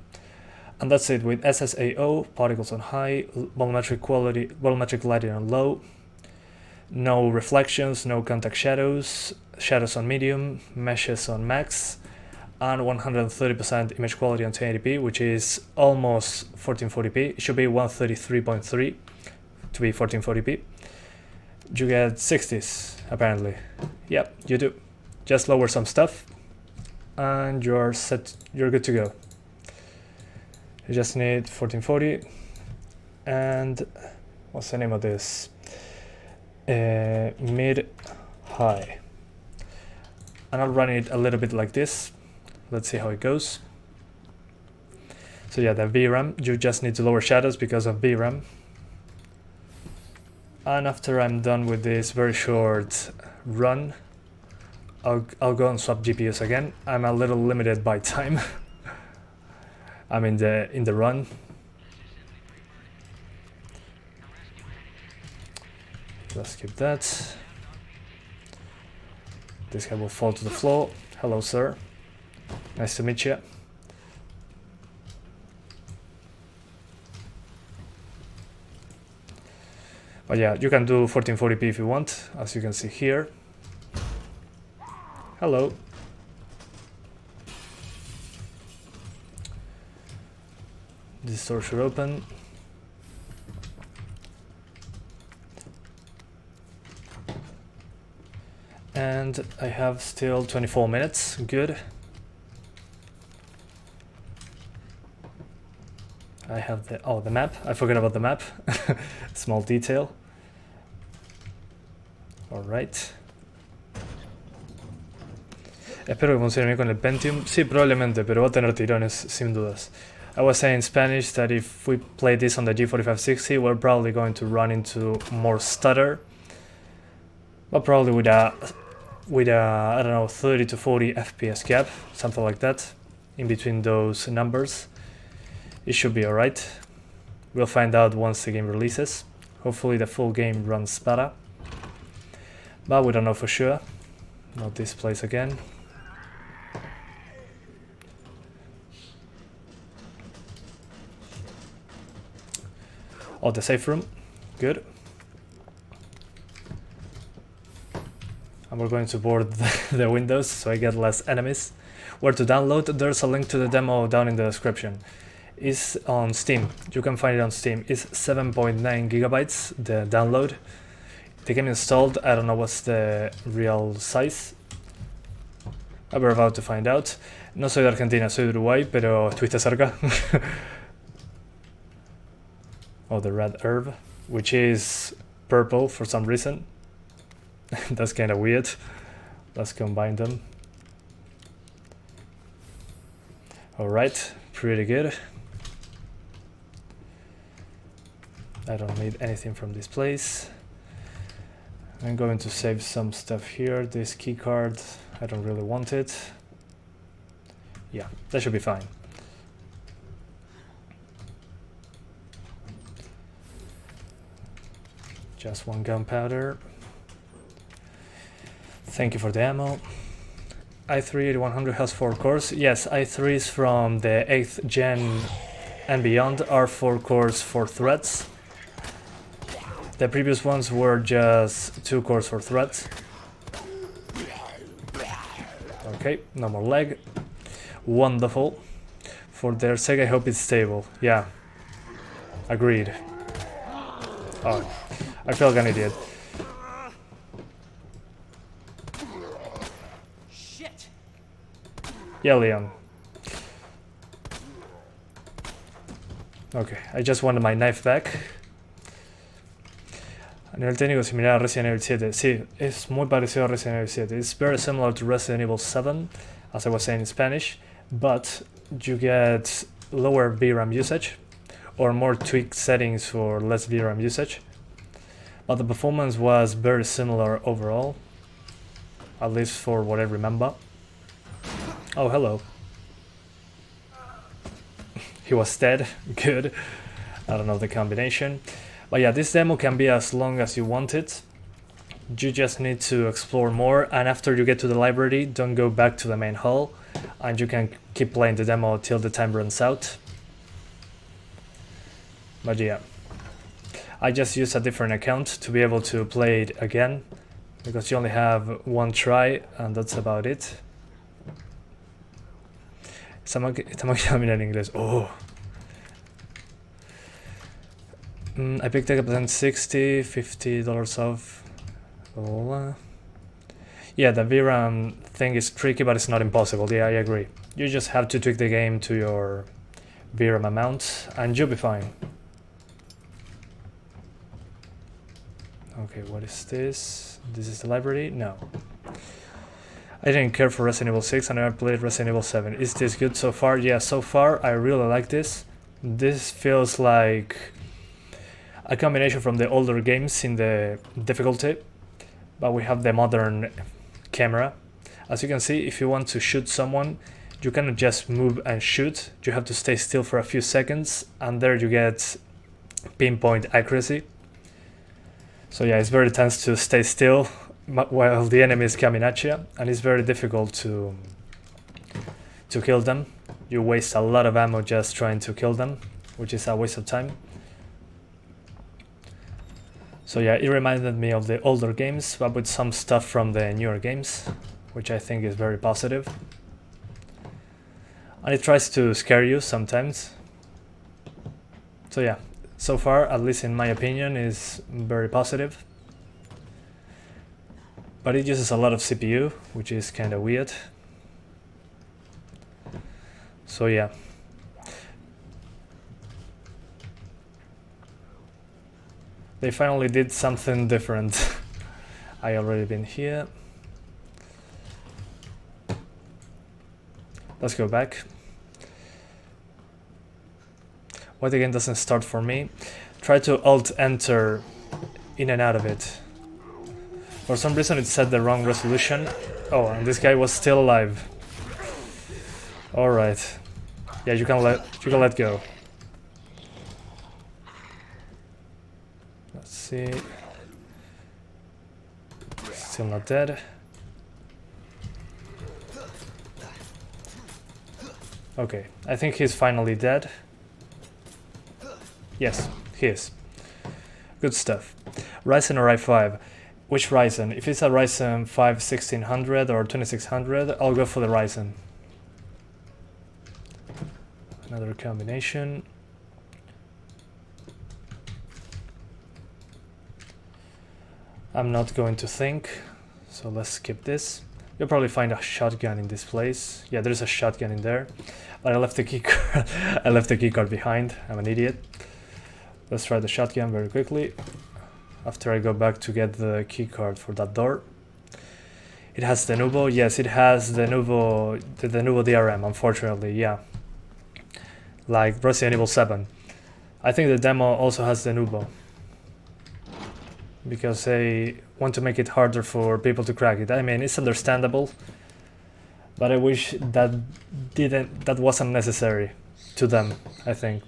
Speaker 1: And that's it with SSAO, particles on high, volumetric lighting on low, no reflections, no contact shadows, shadows on medium, meshes on max, and 130% image quality on 1080p, which is almost 1440p. It should be 133.3 to be 1440p. You get 60s, apparently. Yep, you do. Just lower some stuff, and you're set. You're good to go. You just need 1440, and what's the name of this? Mid high. And I'll run it a little bit like this. Let's see how it goes. So yeah, the VRAM, you just need to lower shadows because of VRAM. And after I'm done with this very short run, I'll go and swap GPUs again. I'm a little limited by time. I'm in the run. Let's skip that. This guy will fall to the floor. Hello, sir. Nice to meet you. But yeah, you can do 1440p if you want, as you can see here. Hello. This door should open. And I have still 24 minutes, good. I have the map, I forgot about the map, small detail. Alright. Espero que funcione bien con el Pentium. Sí, probablemente, pero va a tener tirones, sin dudas. I was saying in Spanish that if we play this on the G4560, we're probably going to run into more stutter. But probably with a I don't know, 30 to 40 FPS gap, something like that, in between those numbers. It should be alright. We'll find out once the game releases. Hopefully the full game runs better. But we don't know for sure. Not this place again. Oh, the safe room. Good. And we're going to board the windows so I get less enemies. Where to download? There's a link to the demo down in the description. It's on Steam. You can find it on Steam. It's 7.9 gigabytes, the download. The game installed, I don't know what's the real size. We're about to find out. No soy de Argentina, soy de Uruguay, pero estuviste cerca. Oh, the red herb, which is purple for some reason. That's kind of weird. Let's combine them. Alright, pretty good. I don't need anything from this place. I'm going to save some stuff here. This key card, I don't really want it. Yeah, that should be fine. Just one gunpowder. Thank you for the ammo. i3-8100 has 4 cores. Yes, i3 is from the 8th gen and beyond are 4 cores, 4 threads. The previous ones were just 2 cores, 4 threads. Okay, no more lag. Wonderful. For their sake, I hope it's stable. Yeah, agreed. Oh, I feel like an idiot.
Speaker 2: Shit.
Speaker 1: Yeah, Leon. Okay, I just wanted my knife back. A nivel técnico similar a Resident Evil 7. Sí, es muy parecido a Resident Evil 7. It's very similar to Resident Evil 7, as I was saying in Spanish, but you get lower VRAM usage, or more tweaked settings for less VRAM usage. But the performance was very similar overall, at least for what I remember. Oh, hello. He was dead. Good. I don't know the combination. But yeah, this demo can be as long as you want it. You just need to explore more, and after you get to the library, don't go back to the main hall. and you can keep playing the demo till the time runs out. But yeah, I just used a different account to be able to play it again, because you only have one try and that's about it. Estamos aquí en inglés. Oh. I picked up then $60, $50 off. Oh. Yeah, the VRAM thing is tricky, but it's not impossible. Yeah, I agree. You just have to tweak the game to your VRAM amount and you'll be fine. Okay, what is this? This is the library? No. I didn't care for Resident Evil 6 and I played Resident Evil 7. Is this good so far? Yeah, so far I really like this. This feels like a combination from the older games in the difficulty, but we have the modern camera. As you can see, if you want to shoot someone, you cannot just move and shoot. You have to stay still for a few seconds, and there you get pinpoint accuracy. So yeah, it's very tense to stay still while the enemy is coming at you, and it's very difficult to kill them. You waste a lot of ammo just trying to kill them, which is a waste of time. So yeah, it reminded me of the older games, but with some stuff from the newer games, which I think is very positive. And it tries to scare you sometimes. So yeah, so far, at least in my opinion, is very positive. But it uses a lot of CPU, which is kind of weird. So yeah. They finally did something different. I already been here. Let's go back. Why the game doesn't start for me? Try to Alt-Enter in and out of it. For some reason it set the wrong resolution. Oh, and this guy was still alive. Alright. Yeah, you can let go. Let's see. Still not dead. Okay, I think he's finally dead. Yes, he is. Good stuff. Ryzen or i5? Which Ryzen? If it's a Ryzen 5 1600 or 2600, I'll go for the Ryzen. Another combination. I'm not going to think, so let's skip this. You'll probably find a shotgun in this place. Yeah, there's a shotgun in there, but I left the keycard. I left the keycard behind. I'm an idiot. Let's try the shotgun very quickly. After I go back to get the keycard for that door. It has the Nuvo. Yes, it has the Nuvo DRM. Unfortunately, yeah. Like Resident Evil 7. I think the demo also has the Nuvo, because they want to make it harder for people to crack it. I mean, it's understandable, but I wish that wasn't necessary to them, I think.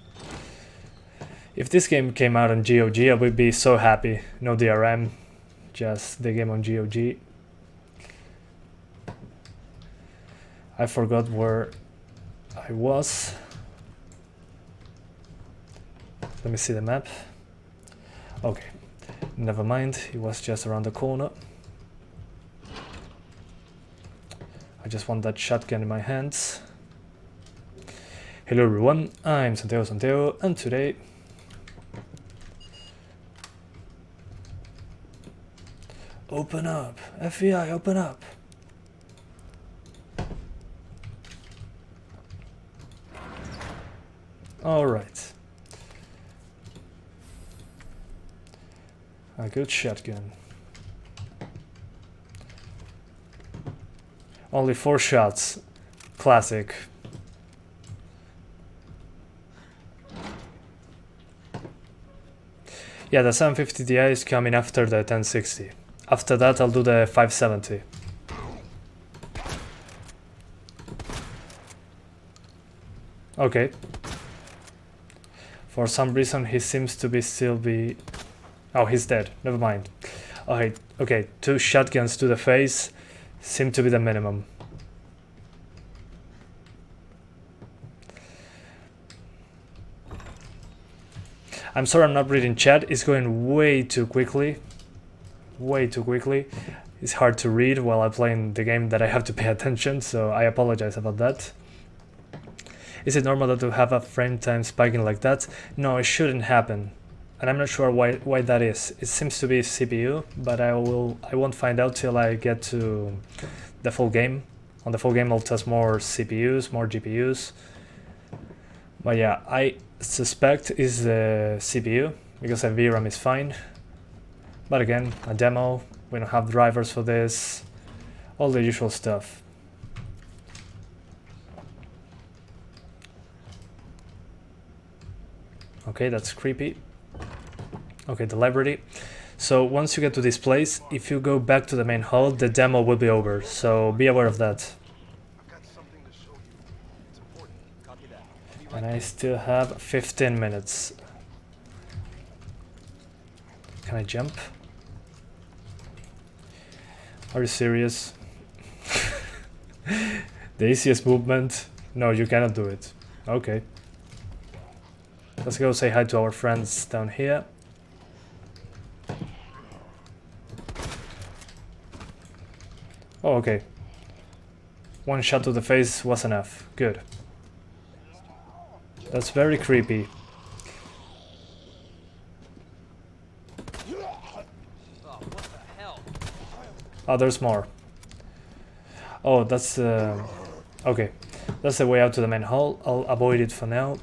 Speaker 1: If this game came out on GOG, I would be so happy. No DRM, just the game on GOG. I forgot where I was. Let me see the map. Okay. Never mind, it was just around the corner. I just want that shotgun in my hands. Hello everyone, I'm Santiago, and today open up, FBI, open up. Alright. A good shotgun. Only 4 shots. Classic. Yeah, the 750 Ti is coming after the 1060. After that, I'll do the 570. Okay. For some reason, he seems to be still be... Oh, he's dead. Never mind. Alright, okay. 2 shotguns to the face seem to be the minimum. I'm sorry I'm not reading chat, it's going way too quickly. Way too quickly. It's hard to read while I'm playing the game that I have to pay attention, so I apologize about that. Is it normal to have a frame time spiking like that? No, it shouldn't happen. And I'm not sure why that is. It seems to be CPU, but I won't find out till I get to the full game. On the full game I'll test more CPUs, more GPUs. But yeah, I suspect is the CPU, because a VRAM is fine. But again, a demo, we don't have drivers for this, all the usual stuff. Okay, that's creepy. Okay, the library. So once you get to this place, if you go back to the main hall, the demo will be over, so be aware of that.
Speaker 3: I've got something to show you. It's important.
Speaker 2: Copy that. I'll be right
Speaker 1: And I still have 15 minutes. Can I jump? Are you serious? The easiest movement? No, you cannot do it. Okay. Let's go say hi to our friends down here. Oh, okay. One shot to the face was enough. Good. That's very creepy.
Speaker 2: Oh, what the hell?
Speaker 1: Oh, there's more. Oh, that's okay. That's the way out to the main hall. I'll avoid it for now.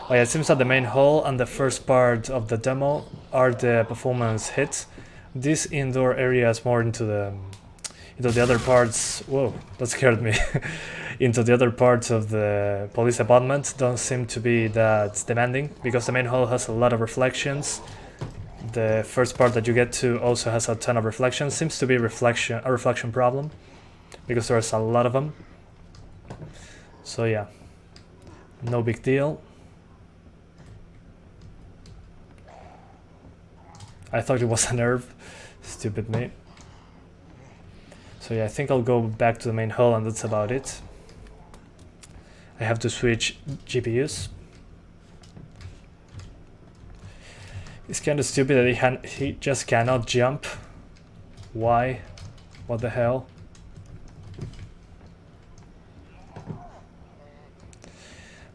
Speaker 1: Oh yeah, it seems that the main hall and the first part of the demo are the performance hits. This indoor area is more into the other parts. Whoa, that scared me. Into the other parts of the police department don't seem to be that demanding, because the main hall has a lot of reflections. The first part that you get to also has a ton of reflections. Seems to be a reflection problem, because there's a lot of them. So yeah, no big deal. I thought it was a nerve. Stupid me. So yeah, I think I'll go back to the main hall and that's about it. I have to switch GPUs. It's kind of stupid that he just cannot jump. Why? What the hell?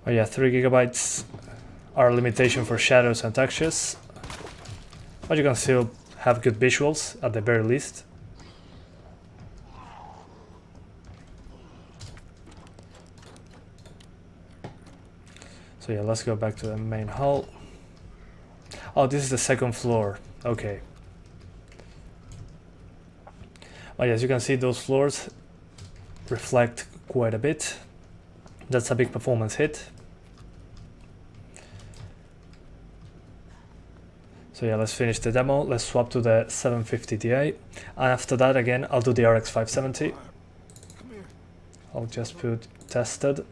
Speaker 1: Oh yeah, 3 gigabytes are a limitation for shadows and textures. But you can still have good visuals at the very least. So yeah, let's go back to the main hall. Oh, this is the second floor. Okay. Oh yeah, as you can see, those floors reflect quite a bit. That's a big performance hit. So yeah, let's finish the demo. Let's swap to the 750 Ti. And after that, again, I'll do the RX 570.
Speaker 3: Come here.
Speaker 1: I'll just put tested.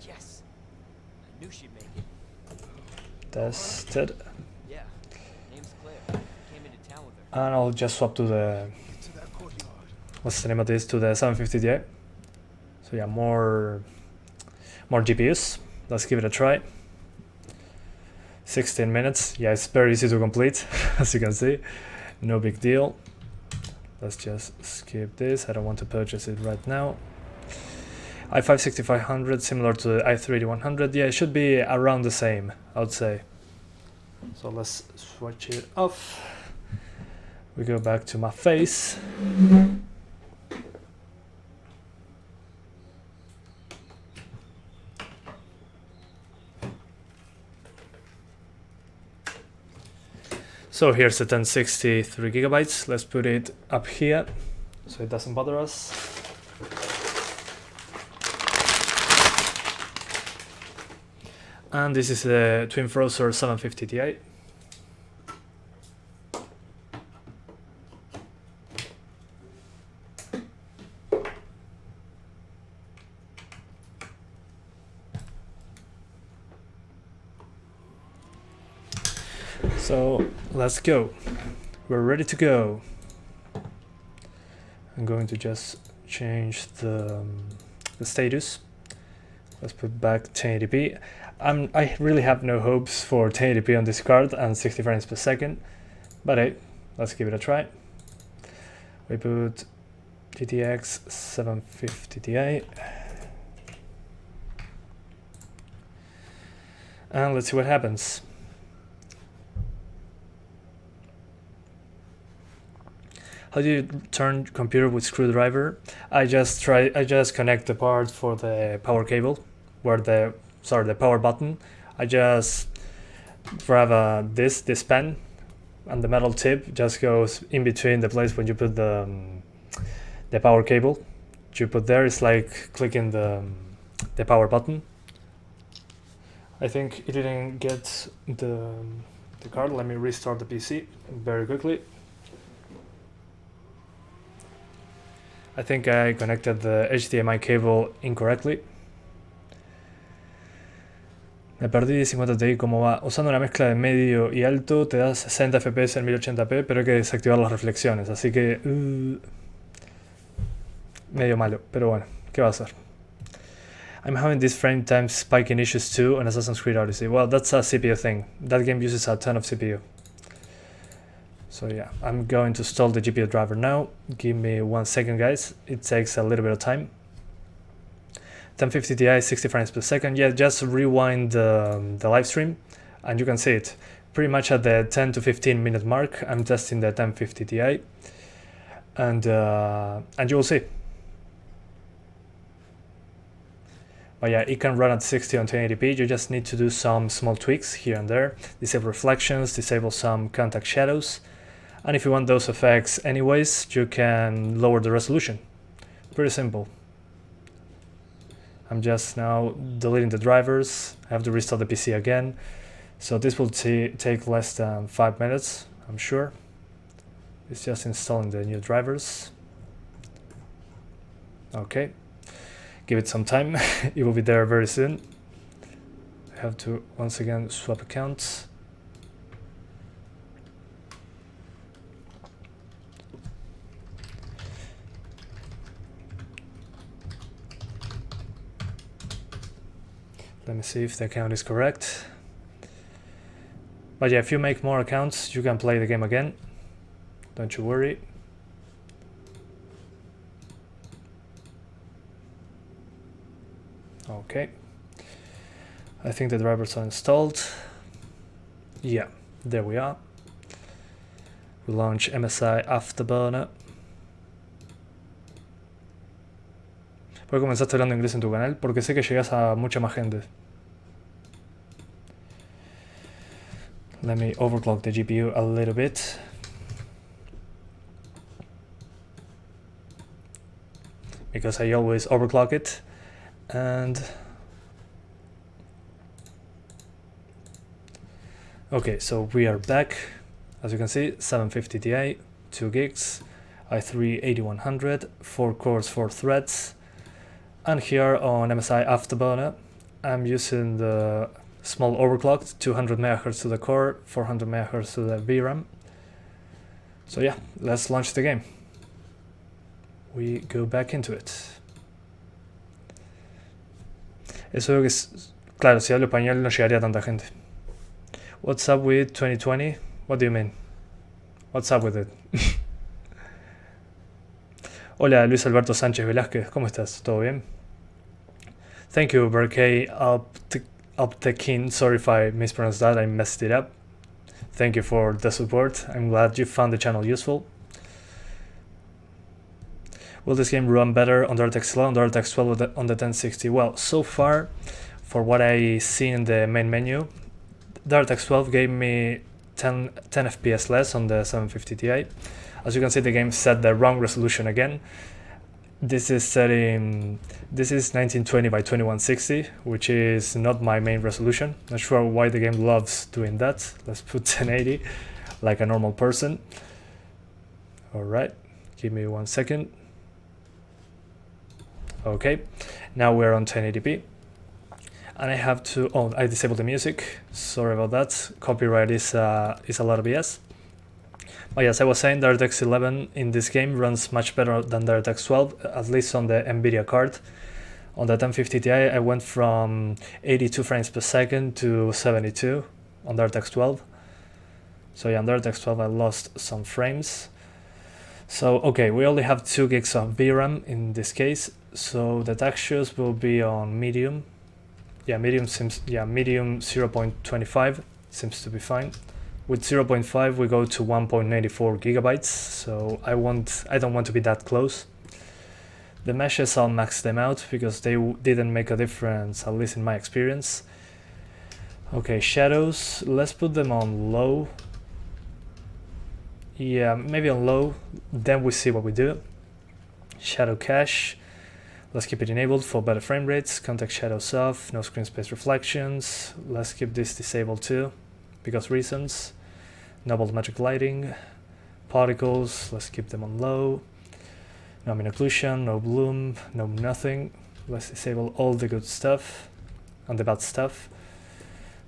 Speaker 2: Yes. I knew she'd make it.
Speaker 1: Tested.
Speaker 2: Yeah. Name's Claire. Came into town with her.
Speaker 1: And I'll just swap to the,
Speaker 3: To that courtyard.
Speaker 1: what's the name of this, to the 750 Ti. So yeah, more GPUs. Let's give it a try. 16 minutes. Yeah, it's very easy to complete, as you can see. No big deal. Let's just skip this. I don't want to purchase it right now. i5 6500, similar to the i3 8100. Yeah, it should be around the same, I would say. So let's switch it off. We go back to my face. So here's the 1060 3 gigabytes. Let's put it up here so it doesn't bother us. And this is the Twin Processor 750 Ti. So let's go. We're ready to go. I'm going to just change the status. Let's put back 1080p. I really have no hopes for 1080p on this card and 60 frames per second, but hey, let's give it a try. We put GTX 750 Ti, and let's see what happens. How do you turn computer with screwdriver? I just connect the part for the power cable, where the power button. I just grab this pen, and the metal tip just goes in between the place when you put the power cable. You put there, it's like clicking the power button. I think it didn't get the card. Let me restart the PC very quickly. I think I connected the HDMI cable incorrectly. Me perdí 50 Ti, ¿cómo va? Usando una mezcla de medio y alto te da 60 FPS en 1080p, pero hay que desactivar las reflexiones, así que medio malo, pero bueno, ¿qué va a hacer? I'm having this frame time spiking issues too on Assassin's Creed Odyssey. Well, that's a CPU thing. That game uses a ton of CPU. So yeah, I'm going to install the GPU driver now. Give me 1 second, guys. It takes a little bit of time. 1050 Ti, 60 frames per second. Yeah, just rewind the live stream and you can see it. Pretty much at the 10 to 15 minute mark, I'm testing the 1050 Ti, and you will see. But yeah, it can run at 60 on 1080p. You just need to do some small tweaks here and there. Disable reflections, disable some contact shadows. And if you want those effects anyways, you can lower the resolution. Pretty simple. I'm just now deleting the drivers. I have to restart the PC again. So this will take less than 5 minutes, I'm sure. It's just installing the new drivers. Okay. Give it some time. It will be there very soon. I have to once again swap accounts. Let me see if the account is correct. But yeah, if you make more accounts, you can play the game again. Don't you worry. Okay. I think the drivers are installed. Yeah, there we are. We launch MSI Afterburner. ¿Por qué comenzaste hablando inglés en tu canal? Porque sé que llegas a mucha más gente. Let me overclock the GPU a little bit. Because I always overclock it. And okay, so we are back. As you can see, 750 Ti, 2 gigs, i3 8100, 4 cores, 4 threads. And here on MSI Afterburner, I'm using the small overclocked 200 MHz to the core, 400 MHz to the VRAM. So yeah, let's launch the game. We go back into it. Eso que es, claro, si hablo español no llegaría a tanta gente. What's up with 2020? What do you mean? What's up with it? Hola, Luis Alberto Sánchez Velázquez, ¿cómo estás? ¿Todo bien? Thank you, Berkay Uptekin. Sorry if I mispronounced that, I messed it up. Thank you for the support. I'm glad you found the channel useful. Will this game run better on DirectX 11, on DirectX 12 on the 1060? Well, so far, for what I see in the main menu, DirectX 12 gave me 10 FPS less on the 750 Ti. As you can see, the game set the wrong resolution again. This is 1920 by 2160, which is not my main resolution. Not sure why the game loves doing that. Let's put 1080 like a normal person. Alright, give me 1 second. Okay, now we're on 1080p. And I have to, I disabled the music. Sorry about that. Copyright is a lot of BS. But yes, I was saying DirectX 11 in this game runs much better than DirectX 12, at least on the NVIDIA card. On the 1050 Ti, I went from 82 frames per second to 72 on the RTX 12. So yeah, on the RTX 12 I lost some frames. So okay, we only have 2 gigs of VRAM in this case, so the textures will be on medium. Yeah, medium 0.25 seems to be fine. With 0.5 we go to 1.84 gigabytes, so I don't want to be that close. The meshes, I'll max them out because they didn't make a difference, at least in my experience. Okay, shadows, let's put them on low. Yeah, maybe on low, then we see what we do. Shadow cache, let's keep it enabled for better frame rates. Context shadows off, no screen space reflections. Let's keep this disabled too, because reasons. No volumetric lighting. Particles, let's keep them on low. No ambient occlusion, no bloom, no nothing. Let's disable all the good stuff and the bad stuff.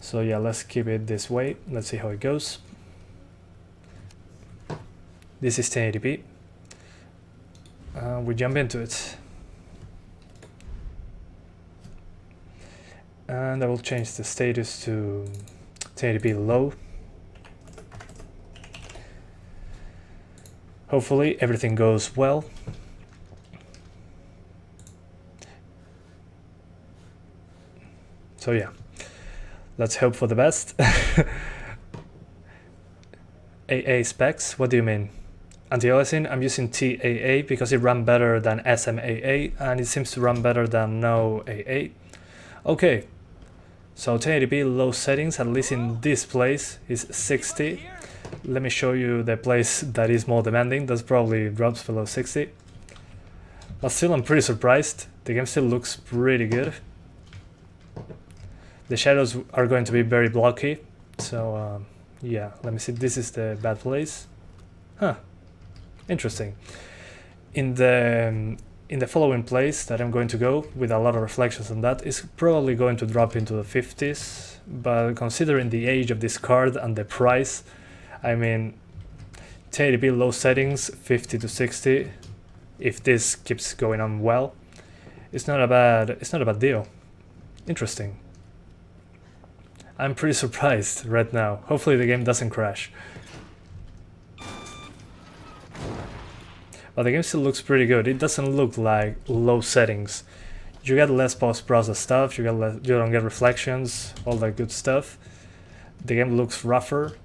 Speaker 1: So yeah, let's keep it this way. Let's see how it goes. This is 1080p. We jump into it. And I will change the status to 1080p low. Hopefully everything goes well. So yeah, let's hope for the best. AA specs, what do you mean? Anti-aliasing, I'm using TAA because it ran better than SMAA and it seems to run better than no AA. Okay, so 1080p low settings, at least in this place, is 60. Let me show you the place that is more demanding, that probably drops below 60. But still, I'm pretty surprised. The game still looks pretty good. The shadows are going to be very blocky, so yeah, let me see, this is the bad place. Huh, interesting. In the following place that I'm going to go, with a lot of reflections on that, is probably going to drop into the 50s, but considering the age of this card and the price, I mean, 1080p low settings, 50 to 60, if this keeps going on well, it's not a bad deal. Interesting. I'm pretty surprised right now. Hopefully the game doesn't crash. But the game still looks pretty good. It doesn't look like low settings. You get less post-process stuff, you don't get reflections, all that good stuff. The game looks rougher.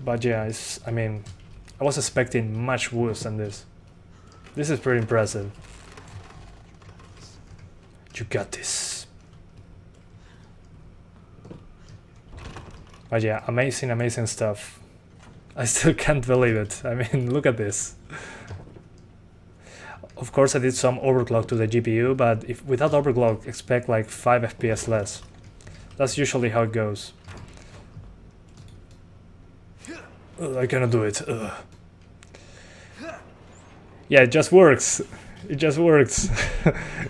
Speaker 1: But yeah, I mean, I was expecting much worse than this. This is pretty impressive. You got this. But yeah, amazing stuff. I still can't believe it. I mean, look at this. Of course I did some overclock to the GPU, but if without overclock, expect like 5 FPS less. That's usually how it goes. Ugh, I cannot do it. Ugh. Yeah, it just works. It just works.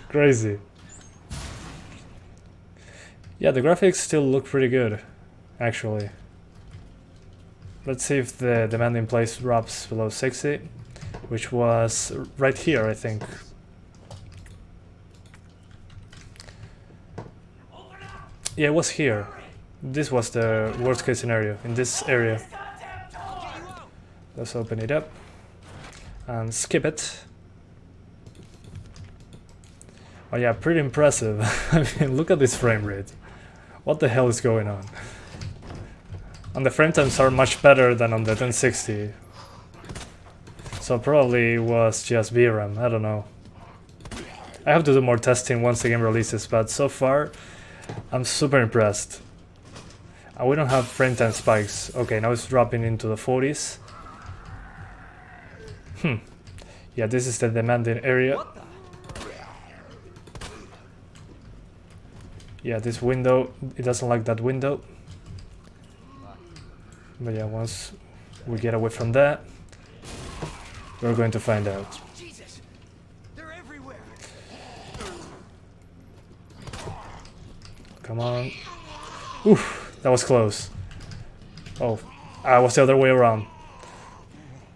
Speaker 1: Crazy. Yeah, the graphics still look pretty good, actually. Let's see if the demanding place drops below 60, which was right here, I think. Yeah, it was here. This was the worst case scenario, in this area. Let's open it up and skip it. Oh yeah, pretty impressive. I mean, look at this frame rate. What the hell is going on? And the frame times are much better than on the 1060. So probably it was just VRAM, I don't know. I have to do more testing once the game releases, but so far I'm super impressed. And we don't have frame time spikes. Okay, now it's dropping into the 40s. Yeah, this is the demanding area. Yeah, this window, it doesn't like that window. But yeah, once we get away from that, we're going to find out.
Speaker 3: Jesus, they're everywhere.
Speaker 1: Come on. Oof, that was close. Oh, I was the other way around.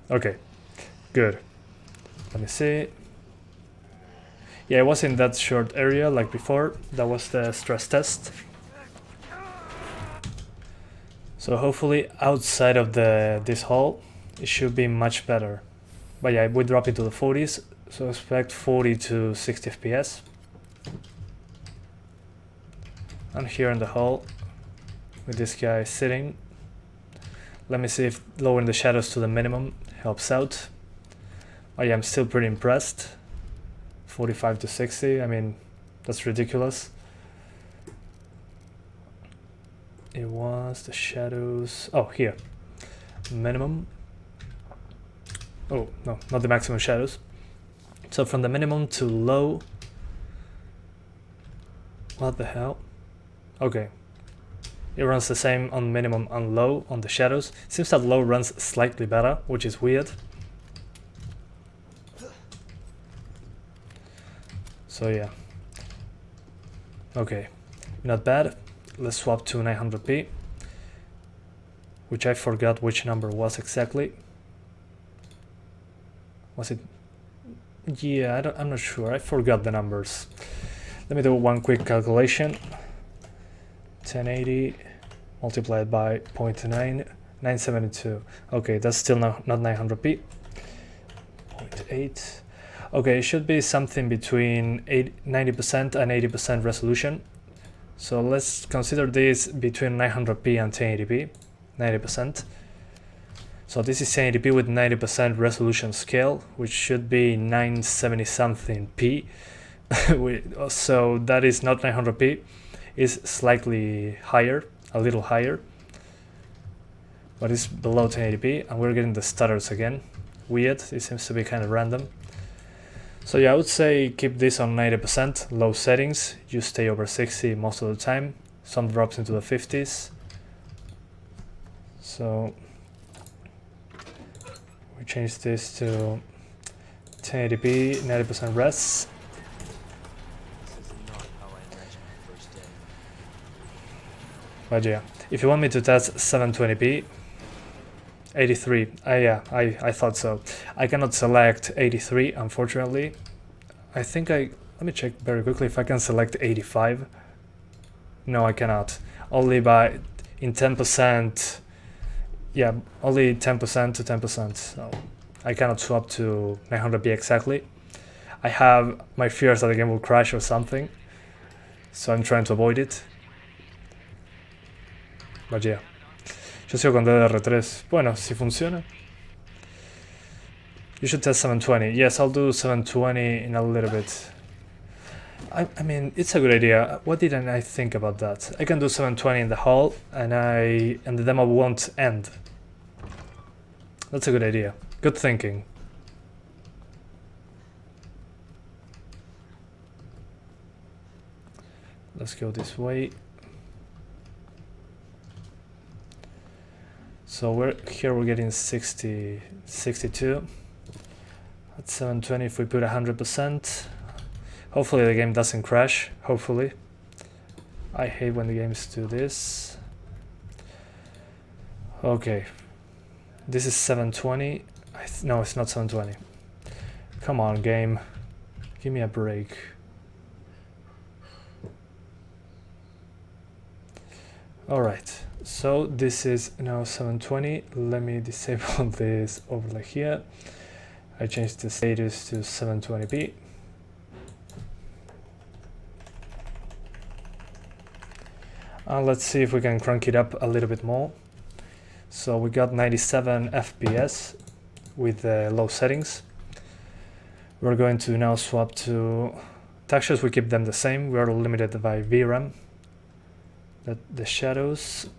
Speaker 1: Okay, good. Let me see. Yeah, it was in that short area like before. That was the stress test. So hopefully outside of this hall, it should be much better. But yeah, we drop into the 40s, so expect 40 to 60 FPS. And here in the hall, with this guy sitting, let me see if lowering the shadows to the minimum helps out. Oh yeah, I'm still pretty impressed. 45 to 60, I mean, that's ridiculous. It was the shadows, oh here, minimum. Oh no, not the maximum shadows. So from the minimum to low, what the hell? Okay, it runs the same on minimum and low on the shadows. Seems that low runs slightly better, which is weird. So yeah, okay, not bad. Let's swap to 900p, which I forgot which number was exactly. Was it? Yeah, I'm not sure. I forgot the numbers. Let me do one quick calculation. 1080 multiplied by 0.9, 972. Okay, that's still not 900p. 0.8. Okay, it should be something between 90% and 80% resolution. So let's consider this between 900p and 1080p, 90%. So this is 1080p with 90% resolution scale, which should be 970 something p. So that is not 900p, it's slightly higher, a little higher, but it's below 1080p, and we're getting the stutters again. Weird, it seems to be kind of random. So yeah, I would say keep this on 90%, low settings, you stay over 60 most of the time, some drops into the 50s. So we change this to 1080p, 90% res.
Speaker 2: This is not how I imagined the first day.
Speaker 1: But yeah, if you want me to test 720p, 83, I thought so. I cannot select 83, unfortunately. I think let me check very quickly if I can select 85. No, I cannot. Only in 10%, yeah, only 10% to 10%. So I cannot swap to 900p exactly. I have my fears that the game will crash or something, so I'm trying to avoid it. But yeah. Yo sigo con DDr4. Bueno, si funciona. You should test 720. Yes, I'll do 720 in a little bit. I mean, it's a good idea. What didn't I think about that? I can do 720 in the hall, and the demo won't end. That's a good idea. Good thinking. Let's go this way. So we're getting 60, 62. At 720, if we put 100%, hopefully the game doesn't crash. Hopefully. I hate when the games do this. Okay, this is 720. No, it's not 720. Come on, game, give me a break. All right. So this is now 720. Let me disable this overlay here. I changed the status to 720p. And let's see if we can crank it up a little bit more. So we got 97 FPS with the low settings. We're going to now swap to textures. We keep them the same. We are limited by VRAM. The shadows,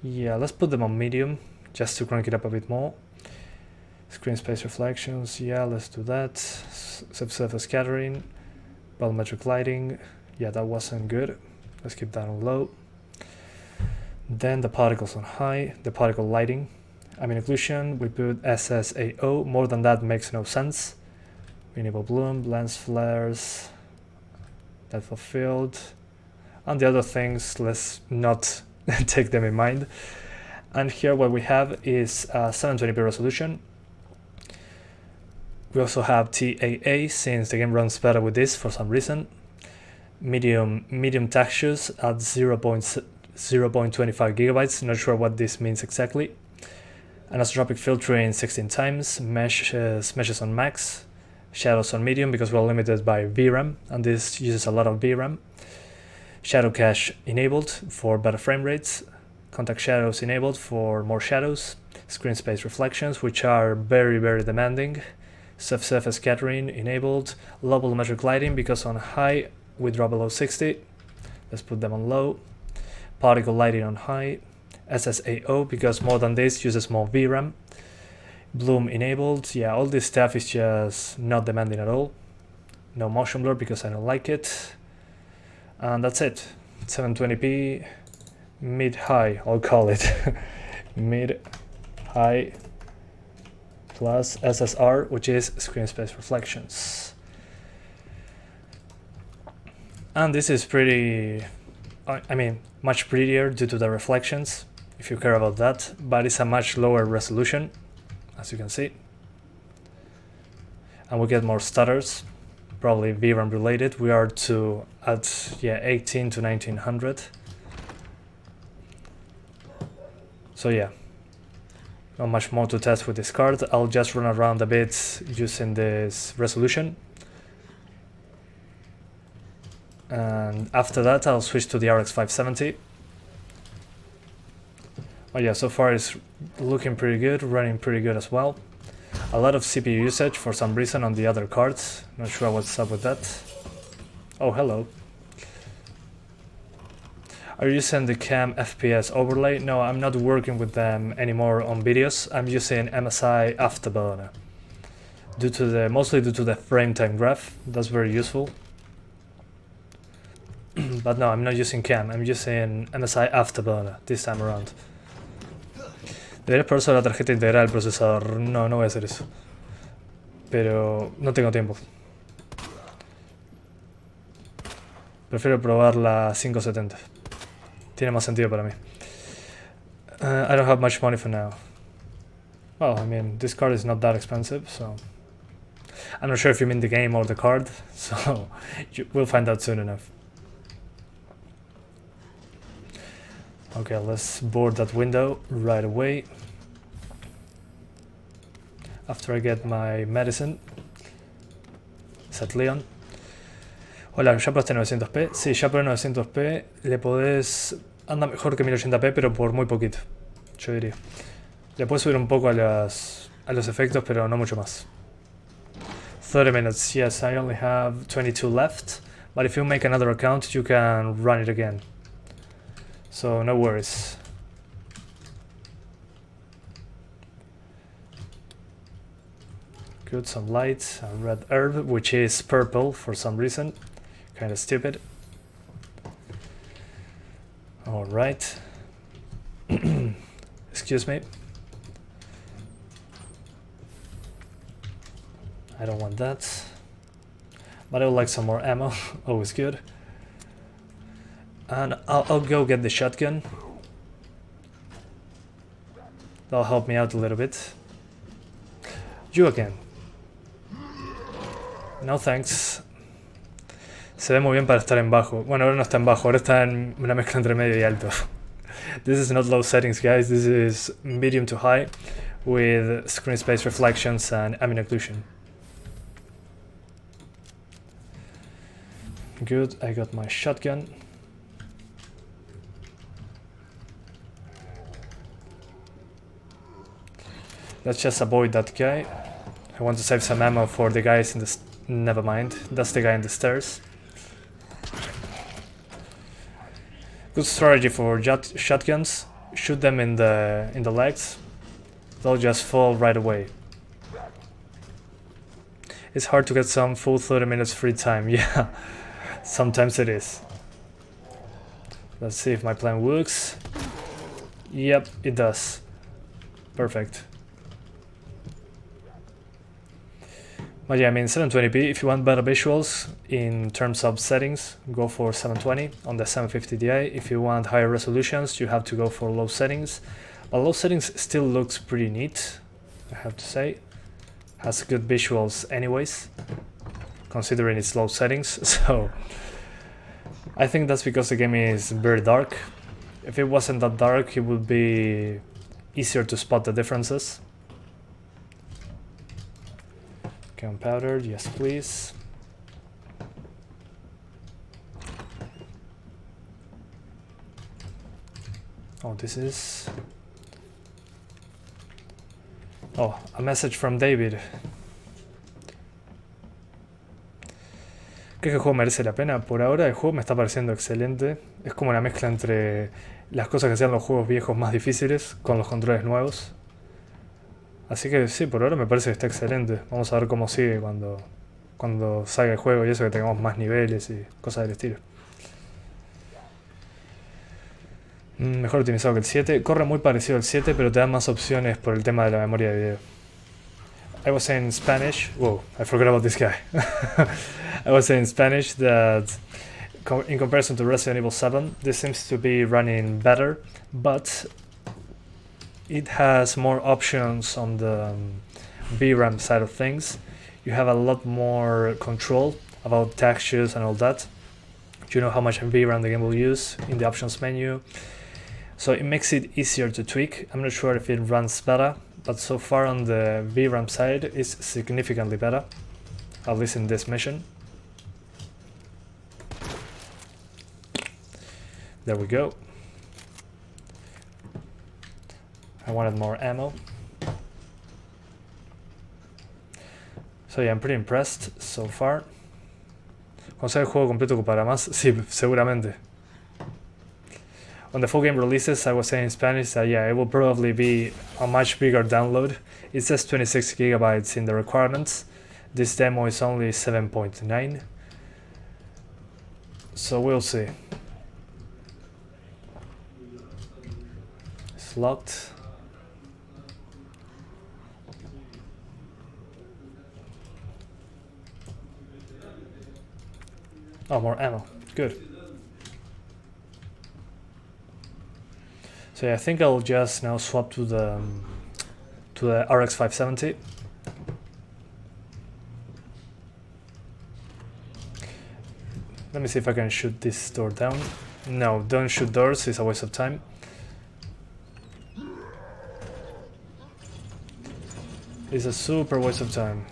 Speaker 1: yeah, let's put them on medium just to crank it up a bit more. Screen space reflections, yeah, let's do that. Subsurface scattering, volumetric lighting, yeah, that wasn't good. Let's keep that on low. Then the particles on high, the particle lighting. I mean occlusion, we put SSAO. More than that makes no sense. Enable bloom, lens flares, depth of field. And the other things, let's not take them in mind. And here what we have is 720p resolution. We also have TAA, since the game runs better with this for some reason. Medium textures at 0.25 gigabytes, not sure what this means exactly. Anisotropic filtering 16 times, meshes on max, shadows on medium because we're limited by VRAM, and this uses a lot of VRAM. Shadow cache enabled for better frame rates, contact shadows enabled for more shadows, screen space reflections, which are very demanding, surface scattering enabled, low volumetric lighting because on high we drop below 60, let's put them on low, particle lighting on high, SSAO because more than this uses more VRAM, bloom enabled, yeah, all this stuff is just not demanding at all, no motion blur because I don't like it, and that's it. 720p, mid-high, I'll call it, mid-high plus SSR, which is screen space reflections. And this is pretty, I mean, much prettier due to the reflections, if you care about that, but it's a much lower resolution, as you can see. And we get more stutters, probably VRAM related. We are at 18 to 1900. So yeah, not much more to test with this card. I'll just run around a bit using this resolution. And after that I'll switch to the RX 570. Oh yeah, so far it's looking pretty good, running pretty good as well. A lot of CPU usage for some reason on the other cards, not sure what's up with that. Oh, hello. Are you using the cam FPS overlay? No, I'm not working with them anymore on videos. I'm using MSI Afterburner. Mostly due to the frame time graph, that's very useful. But no, I'm not using cam, I'm using MSI Afterburner this time around. Debería probar sobre la tarjeta integral del procesador. No voy a hacer eso. Pero no tengo tiempo. Prefiero probar la 570. Tiene más sentido para mí. I don't have much money for now. Well, I mean, this card is not that expensive, so... I'm not sure if you mean the game or the card, so we'll find out soon enough. Okay, let's board that window right away. After I get my medicine. Set Leon. Hola, ¿ya probaste 900p? Sí, ya probé 900p. Le podés... Anda mejor que 1080p, pero por muy poquito, yo diría. Le puedes subir un poco a los efectos, pero no mucho más. 30 minutes, yes, I only have 22 left. But if you make another account, you can run it again. So no worries. Good, some light, a red herb, which is purple for some reason. Kinda stupid. Alright. Excuse me. I don't want that. But I would like some more ammo, always good. And I'll go get the shotgun. That'll help me out a little bit. You again. No thanks. Se ve muy bien para estar en bajo. Bueno, ahora no está en bajo, ahora está en una mezcla entre medio y alto. This is not low settings, guys. This is medium to high with screen space reflections and ambient occlusion. Good, I got my shotgun. Let's just avoid that guy. I want to save some ammo for the guys in the... Never mind, that's the guy in the stairs. Good strategy for shotguns. Shoot them in the legs. They'll just fall right away. It's hard to get some full 30 minutes free time, yeah. Sometimes it is. Let's see if my plan works. Yep, it does. Perfect. But yeah, I mean 720p, if you want better visuals in terms of settings, go for 720 on the 750 Ti. If you want higher resolutions, you have to go for low settings. But low settings still looks pretty neat, I have to say. Has good visuals anyways, considering its low settings, so I think that's because the game is very dark. If it wasn't that dark, it would be easier to spot the differences. Gunpowder, yes please. Oh, this is... Oh, a message from David. ¿Creo que el juego merece la pena? Por ahora el juego me está pareciendo excelente. Es como una mezcla entre las cosas que hacían los juegos viejos más difíciles con los controles nuevos. Así que sí, por ahora me parece que está excelente. Vamos a ver cómo sigue cuando salga el juego y eso, que tengamos más niveles y cosas del estilo. Mejor optimizado que el 7. Corre muy parecido al 7, pero te da más opciones por el tema de la memoria de video. I was saying in Spanish... Whoa, I forgot about this guy. I was saying in Spanish that in comparison to Resident Evil 7, this seems to be running better, but it has more options on the VRAM side of things. You have a lot more control about textures and all that. You know how much VRAM the game will use in the options menu. So it makes it easier to tweak. I'm not sure if it runs better, but so far on the VRAM side it's significantly better, at least in this mission. There we go. I wanted more ammo. So yeah, I'm pretty impressed so far. Cuando sea el juego completo ocupará más, sí, seguramente. When the full game releases, I was saying in Spanish that yeah, it will probably be a much bigger download. It says 26 gigabytes in the requirements. This demo is only 7.9. So we'll see. It's locked. Oh, more ammo. Good. So yeah, I think I'll just now swap to the RX 570. Let me see if I can shoot this door down. No, don't shoot doors, it's a waste of time. It's a super waste of time.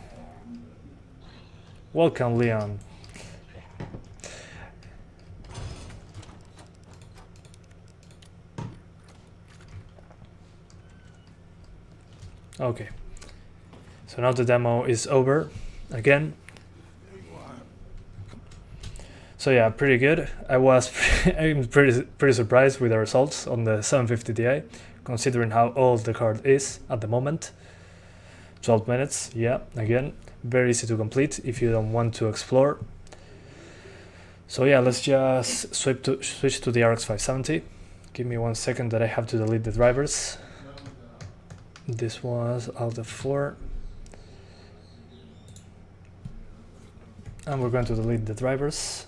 Speaker 1: Welcome, Leon. Okay, so now the demo is over again. So yeah, pretty good. I'm pretty surprised with the results on the 750 Ti, considering how old the card is at the moment. 12 minutes, yeah, again, very easy to complete if you don't want to explore. So yeah, let's just switch to the RX 570. Give me 1 second that I have to delete the drivers. This was out of 4. And we're going to delete the drivers.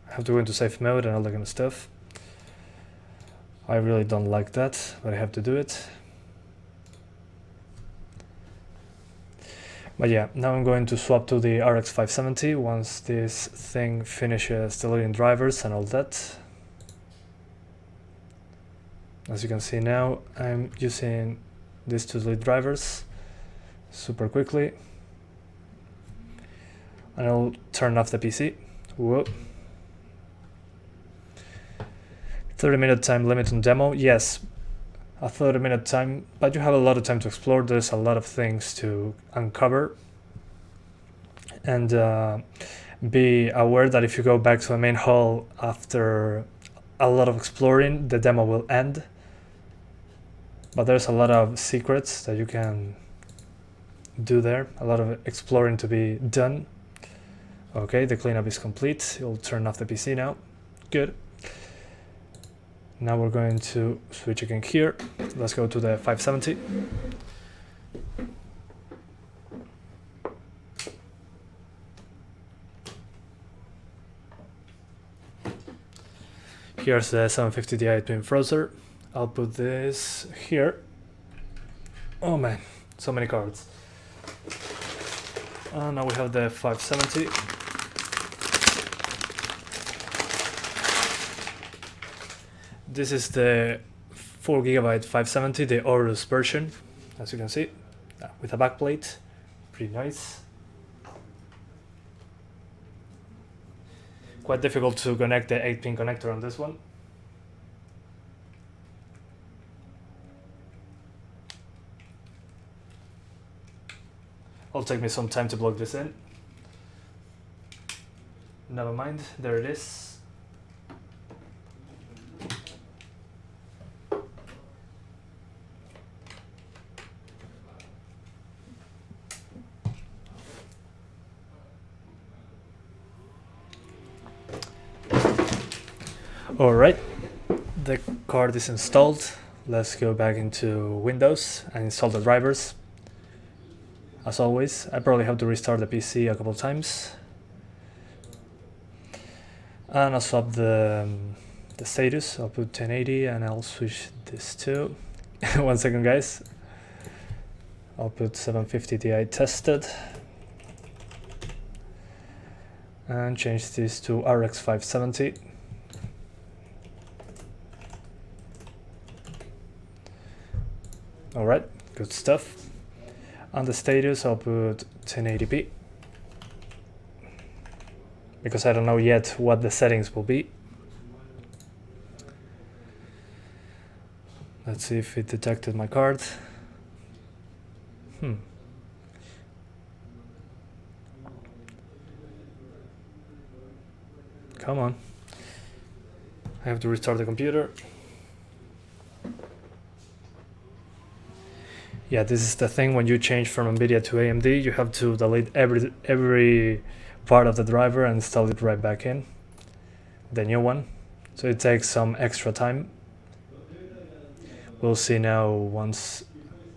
Speaker 1: I have to go into safe mode and all that kind of stuff. I really don't like that, but I have to do it. But yeah, now I'm going to swap to the RX 570 once this thing finishes deleting drivers and all that. As you can see now, I'm using these to delete drivers super quickly. And I'll turn off the PC. Whoa. 30-minute time limit on demo. Yes, a 30-minute time, but you have a lot of time to explore. There's a lot of things to uncover. And be aware that if you go back to the main hall after a lot of exploring, the demo will end. But there's a lot of secrets that you can do there, a lot of exploring to be done. Okay, the cleanup is complete. You'll turn off the PC now. Good. Now we're going to switch again here. Let's go to the 570. Here's the 750 Ti Twin Frozer. I'll put this here. Oh man, so many cards. And now we have the 570. This is the 4GB 570, the AORUS version, as you can see, with a backplate. Pretty nice. Quite difficult to connect the 8-pin connector on this one. It'll take me some time to plug this in. Never mind, there it is. Alright, the card is installed. Let's go back into Windows and install the drivers. As always, I probably have to restart the PC a couple of times. And I'll swap the status. I'll put 1080 and I'll switch this to... One second guys. I'll put 750 Ti tested. And change this to RX 570. Alright, good stuff. On the status I'll put 1080p. Because I don't know yet what the settings will be. Let's see if it detected my card. Come on. I have to restart the computer. Yeah, this is the thing, when you change from NVIDIA to AMD, you have to delete every part of the driver and install it right back in, the new one. So it takes some extra time. We'll see now once...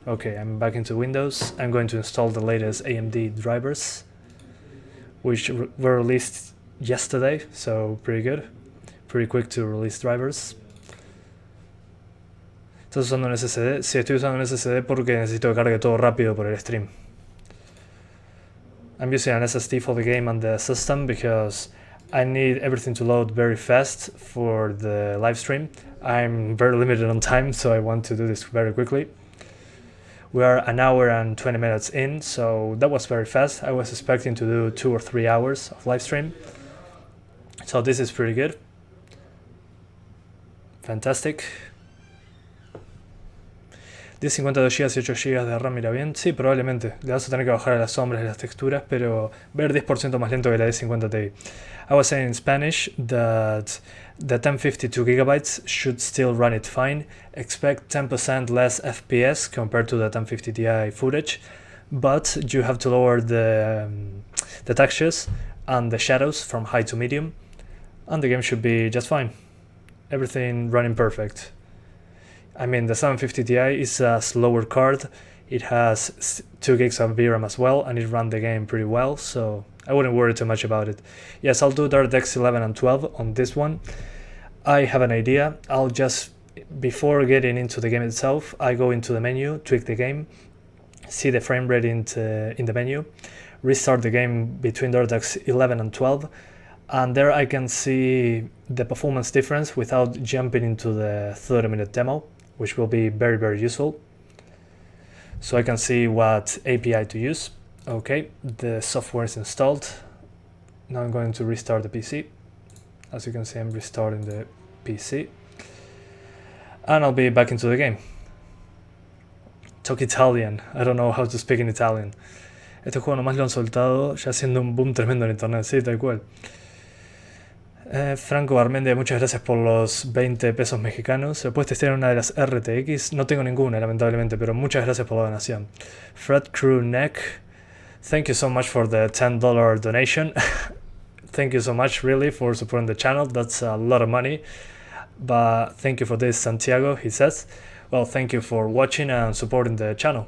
Speaker 1: Okay, I'm back into Windows. I'm going to install the latest AMD drivers, which were released yesterday, so pretty good. Pretty quick to release drivers. ¿Estás usando un SSD? Sí, estoy usando un SSD porque necesito que cargue todo rápido por el stream. I'm using an SSD for the game and the system because I need everything to load very fast for the live stream. I'm very limited on time, so I want to do this very quickly. We are an hour and 20 minutes in, so that was very fast. I was expecting to do 2 or 3 hours of live stream. So this is pretty good. Fantastic. 1052 GB y 8 GB de RAM irá bien. Sí, probablemente. Le vas a tener que bajar a las sombras y las texturas, pero ver 10% más lento que la de 50 Ti. I was saying in Spanish that the 1052 GB should still run it fine. Expect 10% less FPS compared to the 1050 Ti footage, but you have to lower the textures and the shadows from high to medium, and the game should be just fine. Everything running perfect. I mean, the 750 Ti is a slower card. It has 2 gigs of VRAM as well, and it ran the game pretty well, so I wouldn't worry too much about it. Yes, I'll do DirectX 11 and 12 on this one. I have an idea. I'll just, before getting into the game itself, I go into the menu, tweak the game, see the frame rate in the menu, restart the game between DirectX 11 and 12, and there I can see the performance difference without jumping into the 30-minute demo, which will be very, very useful. So I can see what API to use. Okay, the software is installed. Now I'm going to restart the PC. As you can see, I'm restarting the PC. And I'll be back into the game. Talk Italian. I don't know how to speak in Italian. Este juego nomás lo han soltado ya haciendo un boom tremendo en internet, sí, tal cual. Franco Armende, muchas gracias por los 20 pesos mexicanos. ¿Se puede testear una de las RTX? No tengo ninguna, lamentablemente, pero muchas gracias por la donación. Fred Crew Neck, thank you so much for the $10 donation. Thank you so much, really, for supporting the channel. That's a lot of money. But thank you for this, Santiago, he says. Well, thank you for watching and supporting the channel.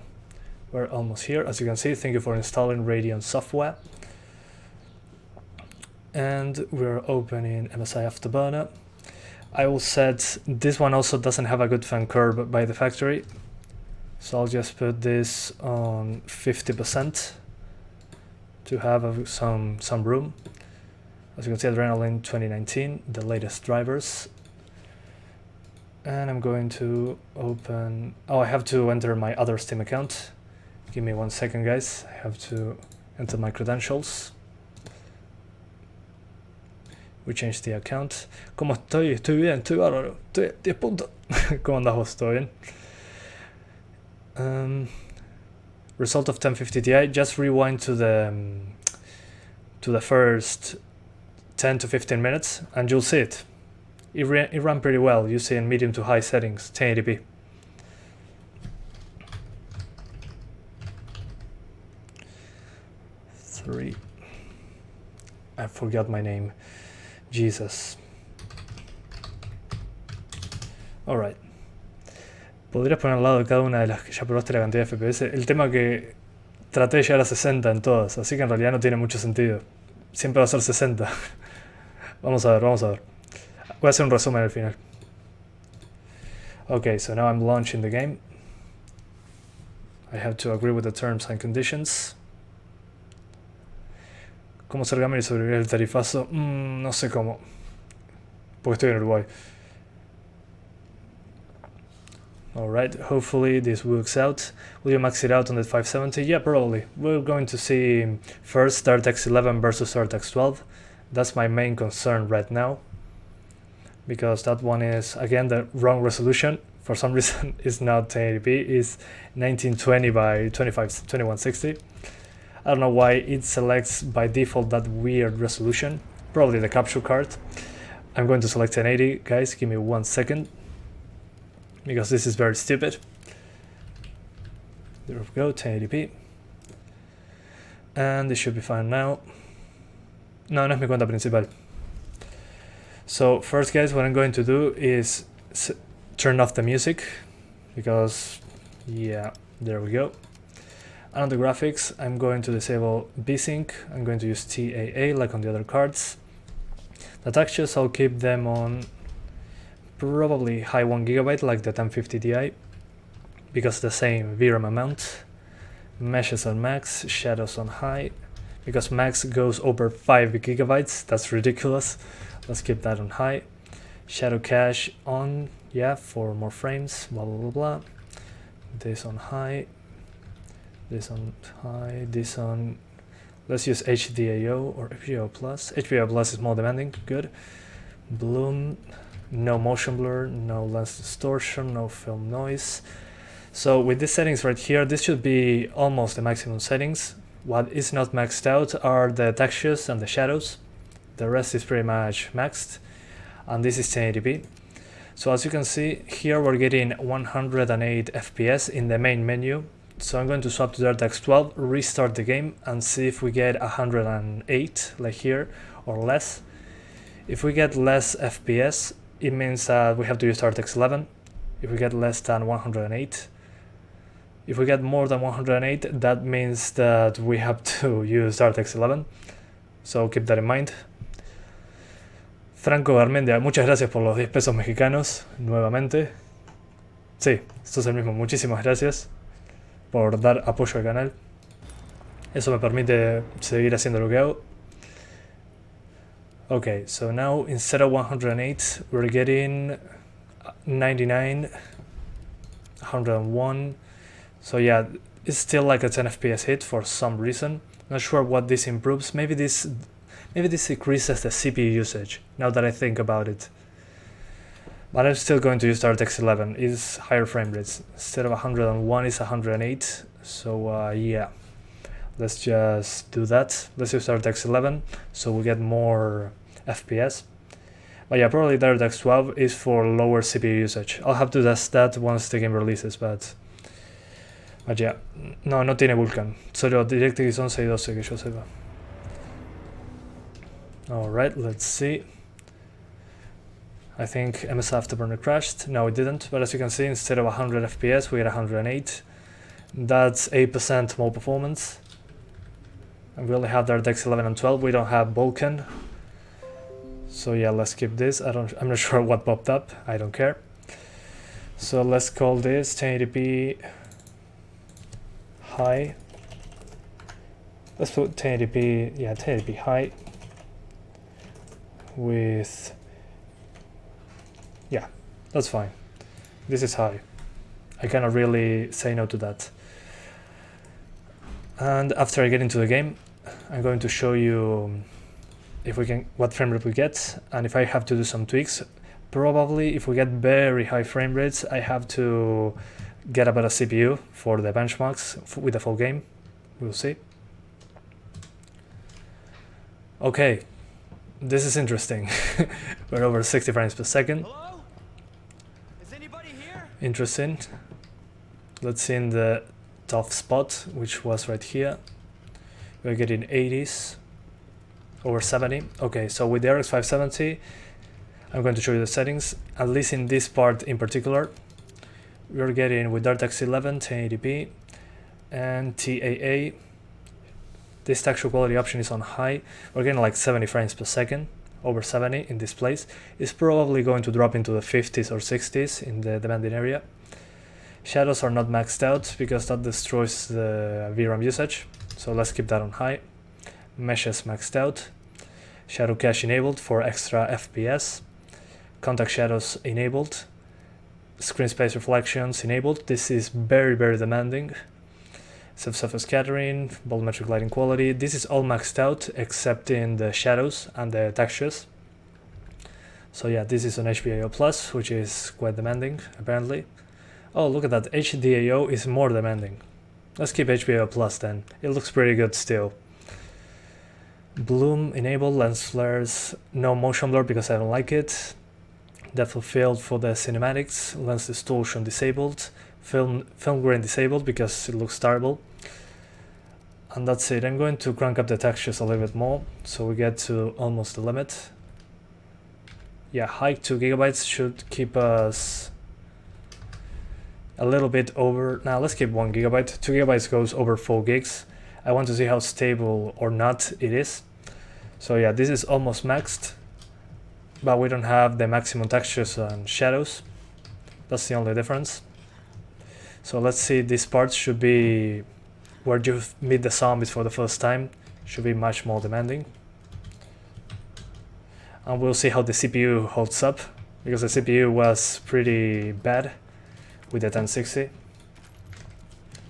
Speaker 1: We're almost here, as you can see. Thank you for installing Radeon software. And we're opening MSI Afterburner. I will set, this one also doesn't have a good fan curve by the factory, so I'll just put this on 50% to have some room. As you can see, Adrenaline 2019, the latest drivers. And I'm going to open, oh, I have to enter my other Steam account. Give me 1 second, guys. I have to enter my credentials. We changed the account. ¿Cómo estoy? Estoy bien, estoy bárbaro. Estoy a 10 puntos. ¿Cómo andas vos? ¿Todo bien? Result of 1050 Ti. Just rewind to the first 10 to 15 minutes and you'll see it. It ran pretty well. You see in medium to high settings, 1080p. I forgot my name. Jesus. Alright. Podrías poner al lado de cada una de las que ya probaste la cantidad de FPS. El tema que traté de llegar a 60 en todas, así que en realidad no tiene mucho sentido. Siempre va a ser 60. Vamos a ver, vamos a ver. Voy a hacer un resumen al final. Okay, so now I'm launching the game. I have to agree with the terms and conditions. ¿Cómo ser gamer y sobrevivir el tarifazo? No sé cómo. Porque estoy en Uruguay. Alright, hopefully this works out. Will you max it out on the 570? Yeah, probably. We're going to see first DirectX 11 versus DirectX 12. That's my main concern right now. Because that one is, again, the wrong resolution. For some reason, it's not 1080p. It's 1920 by 2160. I don't know why it selects by default that weird resolution. Probably the capture card. I'm going to select 1080, guys. Give me 1 second. Because this is very stupid. There we go, 1080p. And this should be fine now. No, no es mi cuenta principal. So first, guys, what I'm going to do is turn off the music. Because, yeah, there we go. And on the graphics, I'm going to disable VSync. I'm going to use TAA like on the other cards. The textures, I'll keep them on probably high 1 GB like the 1050 Ti, because the same VRAM amount. Meshes on max, shadows on high, because max goes over 5 GB, that's ridiculous. Let's keep that on high. Shadow cache on, yeah, for more frames, blah blah blah blah. This on high. This on high, this on, let's use HDAO or HDAO plus. HDAO plus is more demanding, good. Bloom, no motion blur, no lens distortion, no film noise. So with these settings right here, this should be almost the maximum settings. What is not maxed out are the textures and the shadows. The rest is pretty much maxed. And this is 1080p. So as you can see, here we're getting 108 FPS in the main menu. So I'm going to swap to DirectX 12, restart the game, and see if we get 108, like here, or less. If we get less FPS, it means that we have to use DirectX 11. If we get less than 108, if we get more than 108, that means that we have to use DirectX 11. So keep that in mind. Franco Garmendia, muchas gracias por los 10 pesos mexicanos, nuevamente. Sí, esto es el mismo, muchísimas gracias por dar apoyo al canal. Eso me permite seguir haciendo lo que hago. Okay, so now instead of 108, we're getting 99, 101. So yeah, it's still like a 10 FPS hit for some reason. Not sure what this improves. Maybe this increases the CPU usage, now that I think about it. But I'm still going to use DirectX 11. It's higher frame rates. Instead of 101, it's 108. So yeah, let's just do that. Let's use DirectX 11 so we get more FPS. But yeah, probably DirectX 12 is for lower CPU usage. I'll have to test that once the game releases, but yeah. No tiene Vulkan. Solo DirectX 11 y 12 que yo sepa. Alright, let's see. I think MS Afterburner crashed. No, it didn't, but as you can see, instead of 100 FPS, we get 108. That's 8% more performance. And we only have DirectX 11 and 12. We don't have Vulkan. So yeah, let's keep this. I'm not sure what popped up. I don't care. So let's call this 1080p high. Let's put 1080p, yeah, 1080p high with, yeah, that's fine. This is high. I cannot really say no to that. And after I get into the game, I'm going to show you if we can, what frame rate we get, and if I have to do some tweaks. Probably if we get very high frame rates, I have to get a better CPU for the benchmarks with the full game. We'll see. Okay, this is interesting. We're over 60 frames per second.
Speaker 3: Hello? Is anybody here?
Speaker 1: Interesting. Let's see in the top spot, which was right here. We're getting 80s, over 70. Okay, so with the RX 570, I'm going to show you the settings. At least in this part in particular, we're getting with DirectX 11 1080p and TAA. This texture quality option is on high. We're getting like 70 frames per second, over 70 in this place. It's probably going to drop into the 50s or 60s in the demanding area. Shadows are not maxed out because that destroys the VRAM usage, so let's keep that on high. Meshes maxed out. Shadow cache enabled for extra FPS. Contact shadows enabled. Screen space reflections enabled. This is very demanding. Subsurface scattering, volumetric lighting quality. This is all maxed out except in the shadows and the textures. So yeah, this is on HBAO Plus, which is quite demanding apparently. Oh, look at that, HDAO is more demanding. Let's keep HBAO Plus then. It looks pretty good still. Bloom enabled, lens flares, no motion blur because I don't like it. Depth of field for the cinematics, lens distortion disabled, film grain disabled because it looks terrible. And that's it. I'm going to crank up the textures a little bit more so we get to almost the limit. Yeah, high 2 gigabytes should keep us a little bit over. Now let's keep 1 gigabyte. 2 gigabytes goes over 4 gigs. I want to see how stable or not it is. So yeah, this is almost maxed, but we don't have the maximum textures and shadows. That's the only difference. So let's see, this part should be where you meet the zombies for the first time. Should be much more demanding. And we'll see how the CPU holds up, because the CPU was pretty bad with the 1060.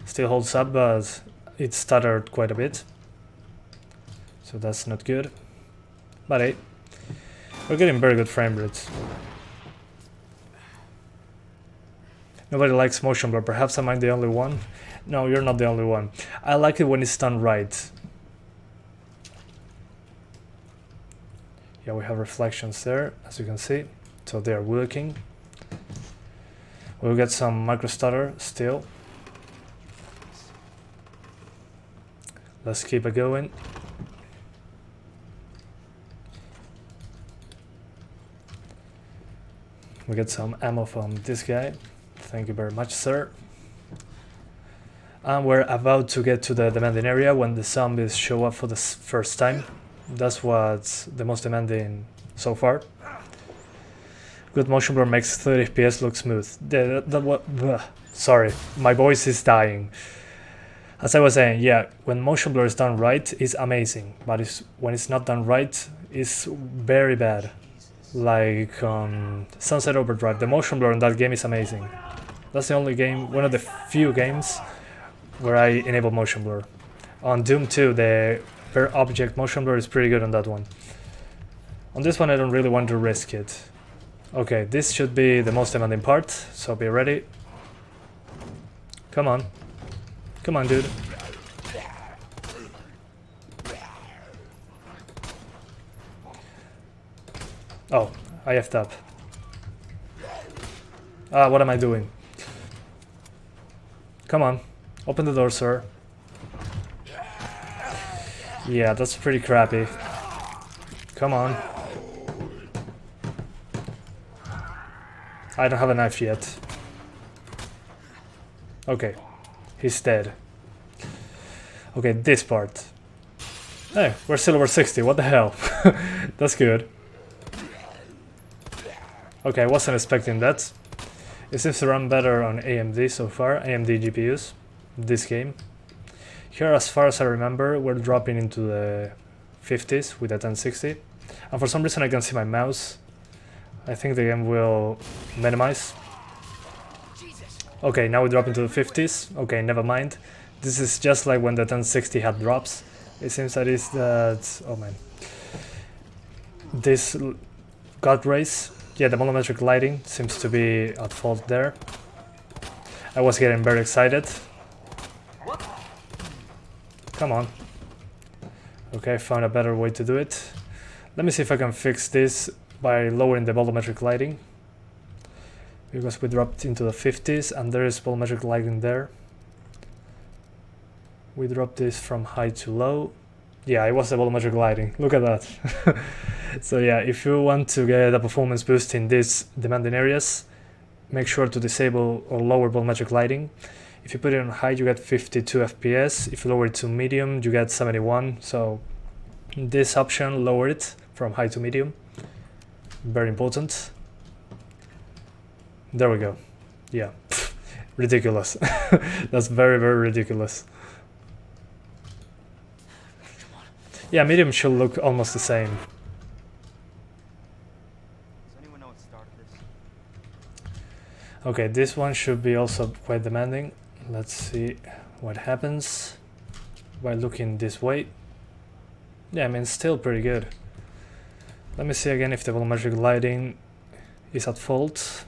Speaker 1: Still holds up, but it stuttered quite a bit. So that's not good. But hey, we're getting very good frame rates. Nobody likes motion blur. Perhaps am I the only one? No, you're not the only one. I like it when it's done right. Yeah, we have reflections there, as you can see. So they are working. We'll get some micro stutter still. Let's keep it going. We get some ammo from this guy. Thank you very much, sir. And we're about to get to the demanding area when the zombies show up for the first time. That's what's the most demanding so far. Good motion blur makes 30 FPS look smooth. Sorry, my voice is dying. As I was saying, yeah, when motion blur is done right, it's amazing. But when it's not done right, it's very bad. Like Sunset Overdrive, the motion blur in that game is amazing. That's the only game, one of the few games where I enable motion blur. On Doom 2, the per object motion blur is pretty good on that one. On this one, I don't really want to risk it. Okay, this should be the most demanding part, so be ready. Come on. Come on, dude. Oh, I effed up. Ah, what am I doing? Come on, open the door, sir. Yeah, that's pretty crappy. Come on. I don't have a knife yet. Okay, he's dead. Okay, this part. Hey, we're still over 60, what the hell? That's good. Okay, I wasn't expecting that. It seems to run better on AMD so far, AMD GPUs, this game. Here, as far as I remember, we're dropping into the 50s with a 1060. And for some reason I can see my mouse. I think the game will minimize. Okay, now we drop into the 50s. Okay, never mind. This is just like when the 1060 had drops. It seems that is that... oh man. This God rays. Yeah, the volumetric lighting seems to be at fault there. I was getting very excited. Come on. Okay, I found a better way to do it. Let me see if I can fix this by lowering the volumetric lighting. Because we dropped into the 50s and there is volumetric lighting there. We dropped this from high to low. Yeah, it was the volumetric lighting. Look at that. So yeah, if you want to get a performance boost in these demanding areas, make sure to disable or lower volumetric lighting. If you put it on high, you get 52 FPS. If you lower it to medium, you get 71. So this option, lower it from high to medium. Very important. There we go. Yeah, ridiculous. That's very, very ridiculous. Yeah, medium should look almost the same.
Speaker 3: Does anyone know what started this?
Speaker 1: Okay, this one should be also quite demanding. Let's see what happens by looking this way. Yeah, I mean, still pretty good. Let me see again if the volumetric lighting is at fault.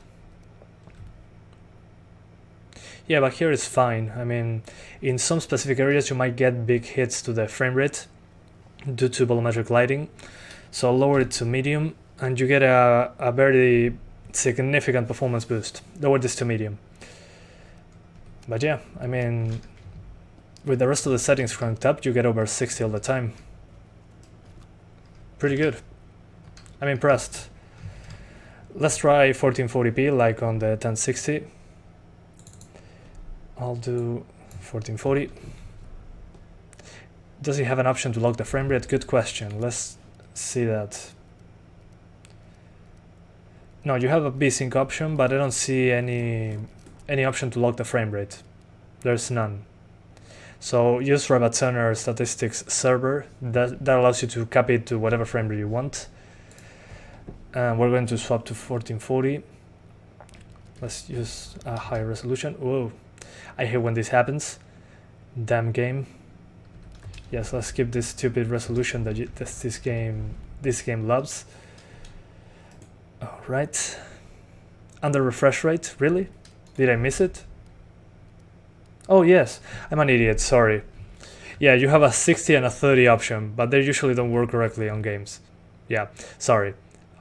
Speaker 1: Yeah, but here it's fine. I mean, in some specific areas you might get big hits to the frame rate due to volumetric lighting. So I'll lower it to medium and you get a very significant performance boost. Lower this to medium. But yeah, I mean, with the rest of the settings cranked up, you get over 60 all the time. Pretty good. I'm impressed. Let's try 1440p like on the 1060. I'll do 1440. Does it have an option to lock the frame rate? Good question. Let's see that. No, you have a VSync option, but I don't see any option to lock the frame rate. There's none. So use Radeon statistics server. That allows you to copy it to whatever frame rate you want. And we're going to swap to 1440. Let's use a higher resolution. Whoa, I hate when this happens. Damn game. Yes, let's skip this stupid resolution that this game loves. All right. Under refresh rate, really? Did I miss it? Oh yes, I'm an idiot, sorry. Yeah, you have a 60 and a 30 option, but they usually don't work correctly on games. Yeah, sorry.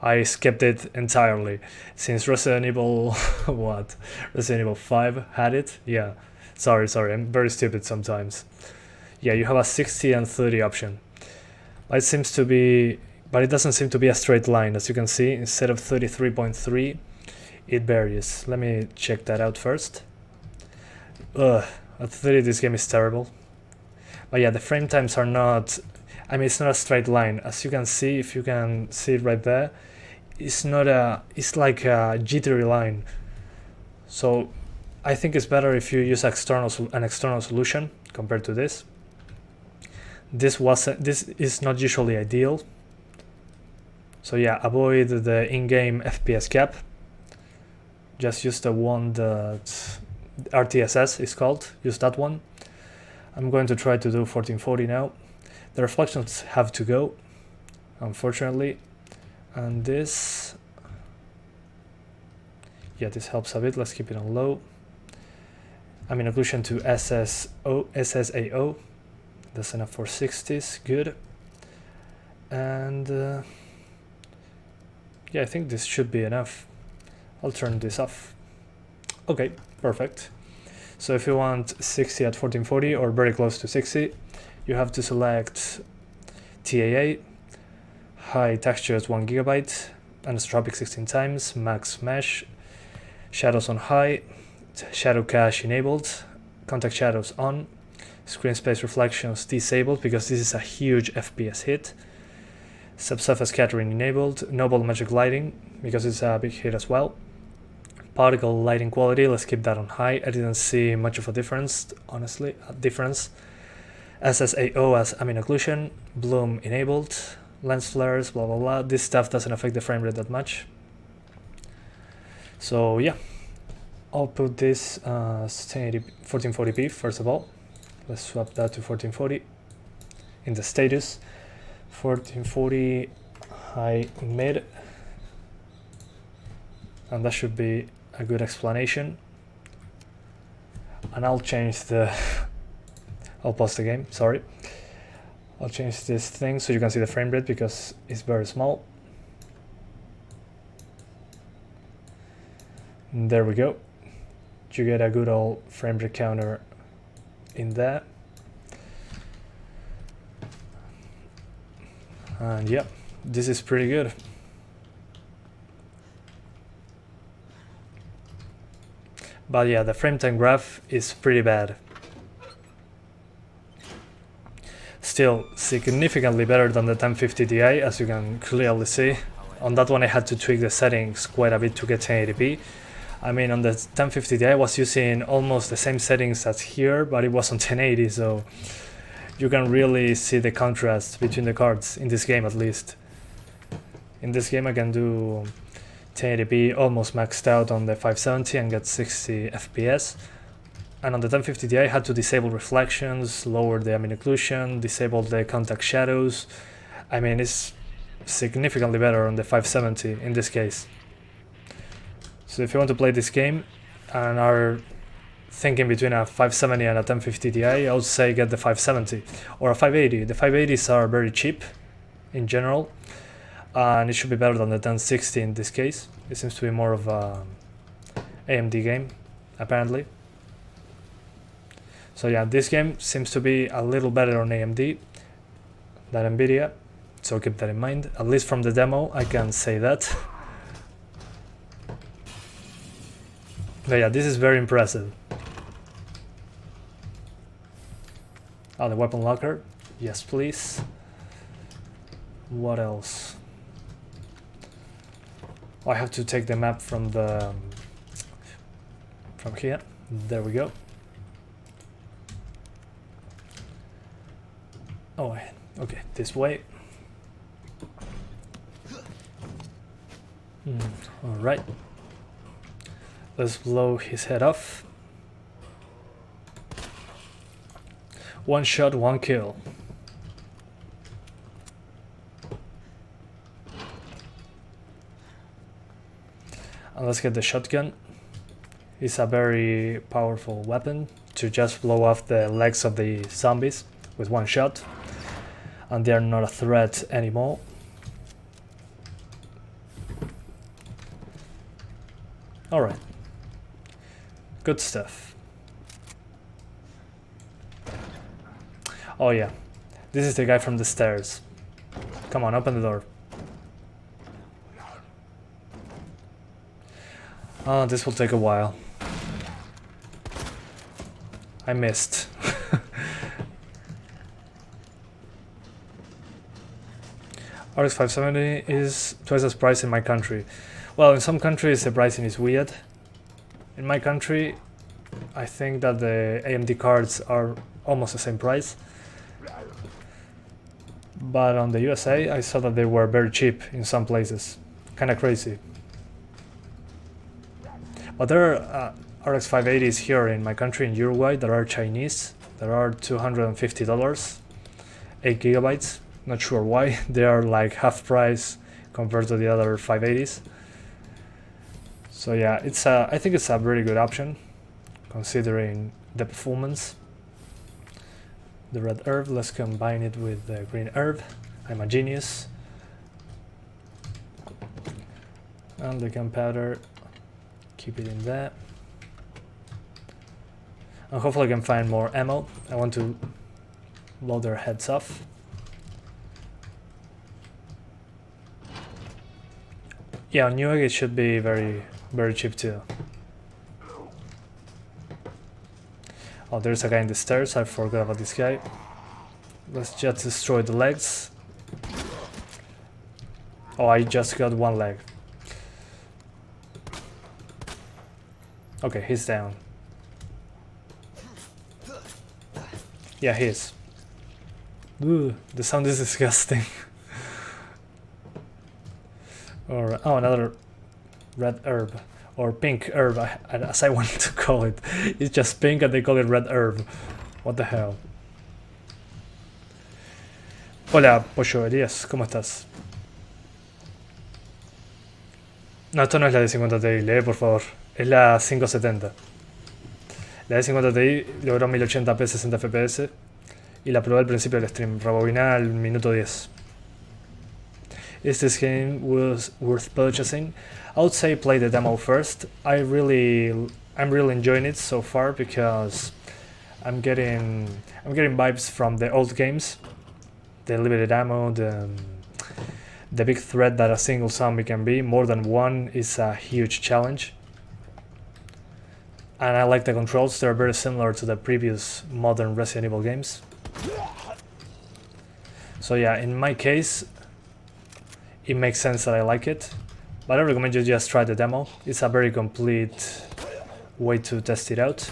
Speaker 1: I skipped it entirely. Since Resident Evil... what? Resident Evil 5 had it? Yeah. Sorry, I'm very stupid sometimes. Yeah, you have a 60 and 30 option. But it seems to be... but it doesn't seem to be a straight line. As you can see, instead of 33.3, it varies. Let me check that out first. Ugh, at 30 this game is terrible. But yeah, the frame times are not... I mean, it's not a straight line. As you can see, if you can see it right there, it's not a... it's like a jittery line. So I think it's better if you use an external solution compared to this. This is not usually ideal. So yeah, avoid the in-game FPS cap. Just use the one that RTSS is called. Use that one. I'm going to try to do 1440 now. The reflections have to go, unfortunately. And this... yeah, this helps a bit. Let's keep it on low. I mean, occlusion to SSAO. That's enough for 60s. Good. And... yeah, I think this should be enough. I'll turn this off. Okay, perfect. So if you want 60 at 1440 or very close to 60, you have to select TAA, high textures 1 GB, anisotropic 16 times, max mesh, shadows on high, shadow cache enabled, contact shadows on, screen space reflections disabled because this is a huge FPS hit. Subsurface scattering enabled. No volumetric lighting because it's a big hit as well. Particle lighting quality, let's keep that on high. I didn't see much of a difference, honestly. SSAO as ambient occlusion. Bloom enabled. Lens flares, blah blah blah. This stuff doesn't affect the frame rate that much. So yeah, I'll put this 1440p first of all. Let's swap that to 1440 in the status. 1440 high mid, and that should be a good explanation. And I'll change the I'll pause the game, sorry. I'll change this thing so you can see the frame rate because it's very small. And there we go. You get a good old frame rate counter in that. And yeah, this is pretty good. But yeah, the frame time graph is pretty bad. Still significantly better than the 1050 Ti, as you can clearly see. On that one I had to tweak the settings quite a bit to get 1080p. I mean, on the 1050 Ti I was using almost the same settings as here, but it was on 1080, so you can really see the contrast between the cards, in this game at least. In this game I can do 1080p almost maxed out on the 570 and get 60 FPS. And on the 1050 Ti I had to disable reflections, lower the ambient occlusion, disable the contact shadows. I mean, it's significantly better on the 570 in this case. So if you want to play this game and are thinking between a 570 and a 1050 Ti, I would say get the 570 or a 580. The 580s are very cheap in general, and it should be better than the 1060 in this case. It seems to be more of a AMD game, apparently. So yeah, this game seems to be a little better on AMD than NVIDIA, so keep that in mind. At least from the demo, I can say that. But yeah, this is very impressive. Oh, the weapon locker. Yes, please. What else? Oh, I have to take the map from the from here. There we go. Oh, okay, this way. All right. Let's blow his head off. One shot, one kill. And let's get the shotgun. It's a very powerful weapon to just blow off the legs of the zombies with one shot. And they are not a threat anymore. Alright. Good stuff. Oh yeah, this is the guy from the stairs. Come on, open the door. Oh, this will take a while. I missed. RX 570 is twice as priced in my country. Well, in some countries the pricing is weird. In my country, I think that the AMD cards are almost the same price. But on the USA, I saw that they were very cheap in some places. Kinda crazy. But there are RX 580s here in my country, in Uruguay, that are Chinese. There are $250, 8 gigabytes. Not sure why. They are like half price compared to the other 580s. So yeah, I think it's a really good option considering the performance. The red herb, let's combine it with the green herb. I'm a genius. And the gunpowder, keep it in there. And hopefully I can find more ammo. I want to blow their heads off. Yeah, on Newegg it should be very cheap too. Oh, there's a guy in the stairs. I forgot about this guy. Let's just destroy the legs. Oh, I just got one leg. Okay, he's down. Yeah, he is. Ooh, the sound is disgusting. Or oh, another red herb or pink herb, as I wanted to call it. It's just pink and they call it red herb. What the hell? Hola, Pollo Elías, ¿cómo estás? No, esto no es la de 50 Ti, lee por favor. Es la 570. La de 50 Ti logró 1080p 60 fps y la probé al principio del stream, rebobiná al minuto 10. Is this game was worth purchasing? I would say play the demo first. I'm really enjoying it so far because I'm getting vibes from the old games, the limited ammo, the big threat that a single zombie can be. More than one is a huge challenge. And I like the controls, they're very similar to the previous modern Resident Evil games. So yeah, in my case, it makes sense that I like it. But I recommend you just try the demo. It's a very complete way to test it out.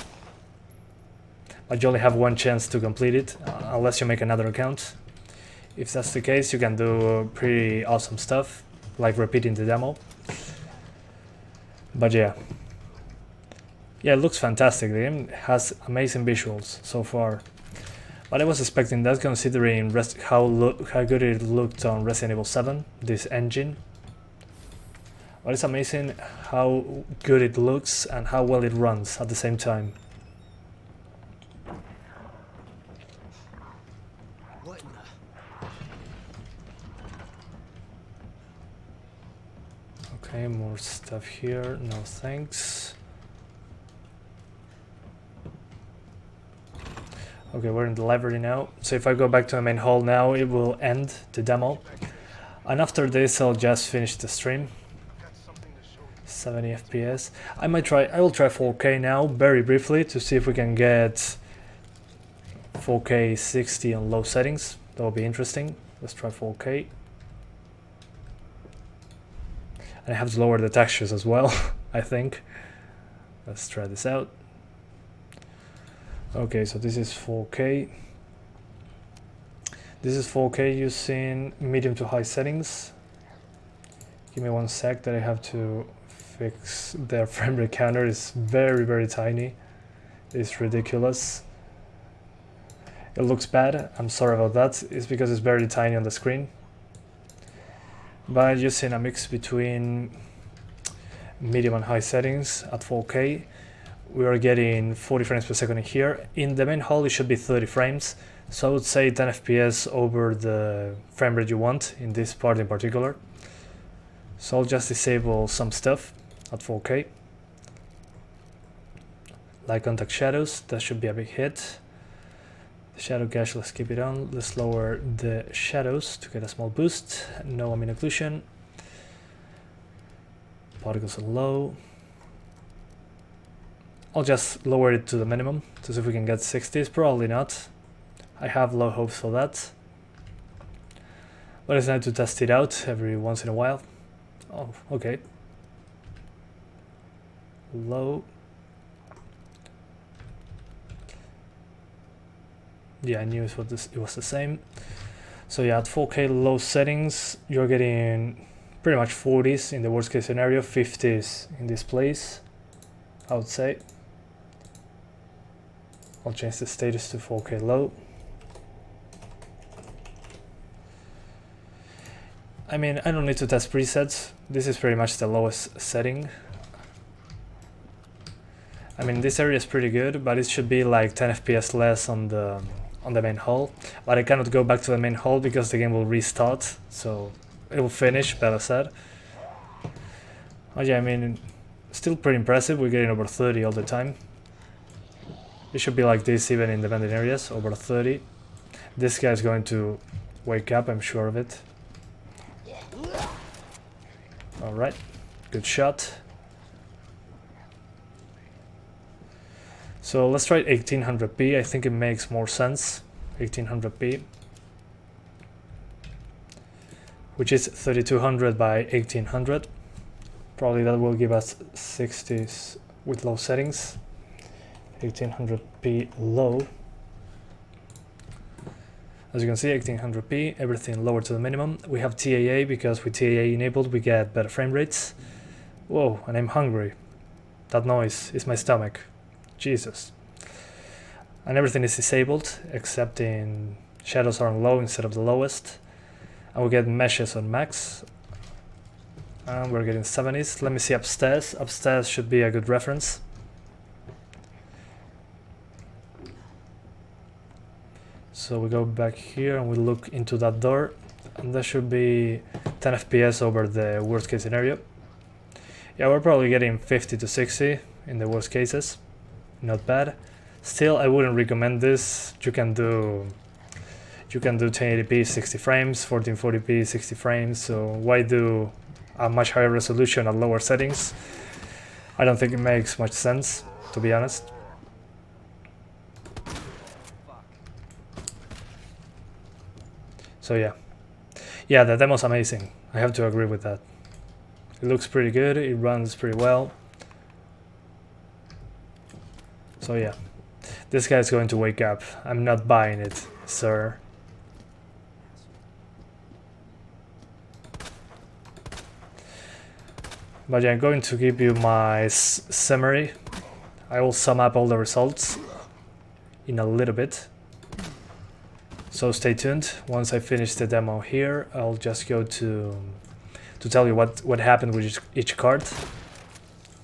Speaker 1: But you only have one chance to complete it, unless you make another account. If that's the case, you can do pretty awesome stuff, like repeating the demo. But yeah. Yeah, it looks fantastic. The game has amazing visuals so far. But I was expecting that considering how good it looked on Resident Evil 7, this engine. But it's amazing how good it looks and how well it runs at the same time.
Speaker 2: What in the...
Speaker 1: Okay, more stuff here. No thanks. Okay, we're in the library now. So if I go back to the main hall now, it will end the demo. And after this, I'll just finish the stream. 70 FPS. I will try 4K now, very briefly, to see if we can get 4K 60 on low settings. That will be interesting. Let's try 4K. And I have to lower the textures as well, I think. Let's try this out. Okay, so this is 4K. This is 4K using medium to high settings. Give me one sec that I have to fix the frame rate counter. Is very tiny. It's ridiculous. It looks bad. I'm sorry about that. It's because it's very tiny on the screen. But using a mix between medium and high settings at 4K, we are getting 40 frames per second in here. In the main hall, it should be 30 frames. So I would say 10 FPS over the frame rate you want in this part in particular. So I'll just disable some stuff at 4K. Like contact shadows, that should be a big hit. The shadow cache, let's keep it on. Let's lower the shadows to get a small boost. No ambient occlusion. Particles are low. I'll just lower it to the minimum to see if we can get 60s. Probably not. I have low hopes for that. But it's nice to test it out every once in a while. Oh, okay. Low. Yeah, I knew it was the same. So yeah, at 4K low settings, you're getting pretty much 40s in the worst case scenario, 50s in this place, I would say. I'll change the status to 4K low. I mean, I don't need to test presets. This is pretty much the lowest setting. I mean, this area is pretty good, but it should be like 10 FPS less on the main hall. But I cannot go back to the main hall because the game will restart, so it will finish, better said. Oh yeah, I mean, still pretty impressive. We're getting over 30 all the time. It should be like this even in the vending areas, over 30. This guy's going to wake up, I'm sure of it. Alright, good shot. So let's try 1800p, I think it makes more sense. 1800p. which is 3200 by 1800. Probably that will give us 60s with low settings. 1800p low. As you can see, 1800p, everything lower to the minimum. We have TAA because with TAA enabled we get better frame rates. Whoa, and I'm hungry. That noise is my stomach. Jesus. And everything is disabled except in shadows are on low instead of the lowest. And we get meshes on max. And we're getting 70s. Let me see upstairs. Upstairs should be a good reference. So we go back here and we look into that door, and that should be 10 FPS over the worst case scenario. Yeah, we're probably getting 50 to 60 in the worst cases. Not bad. Still, I wouldn't recommend this. You can do 1080p 60 frames, 1440p 60 frames, so why do a much higher resolution at lower settings? I don't think it makes much sense, to be honest. So yeah, the demo's amazing. I have to agree with that. It looks pretty good, it runs pretty well. So yeah, this guy's going to wake up. I'm not buying it, sir. But yeah, I'm going to give you my summary. I will sum up all the results in a little bit. So stay tuned. Once I finish the demo here, I'll just go to tell you what happened with each card.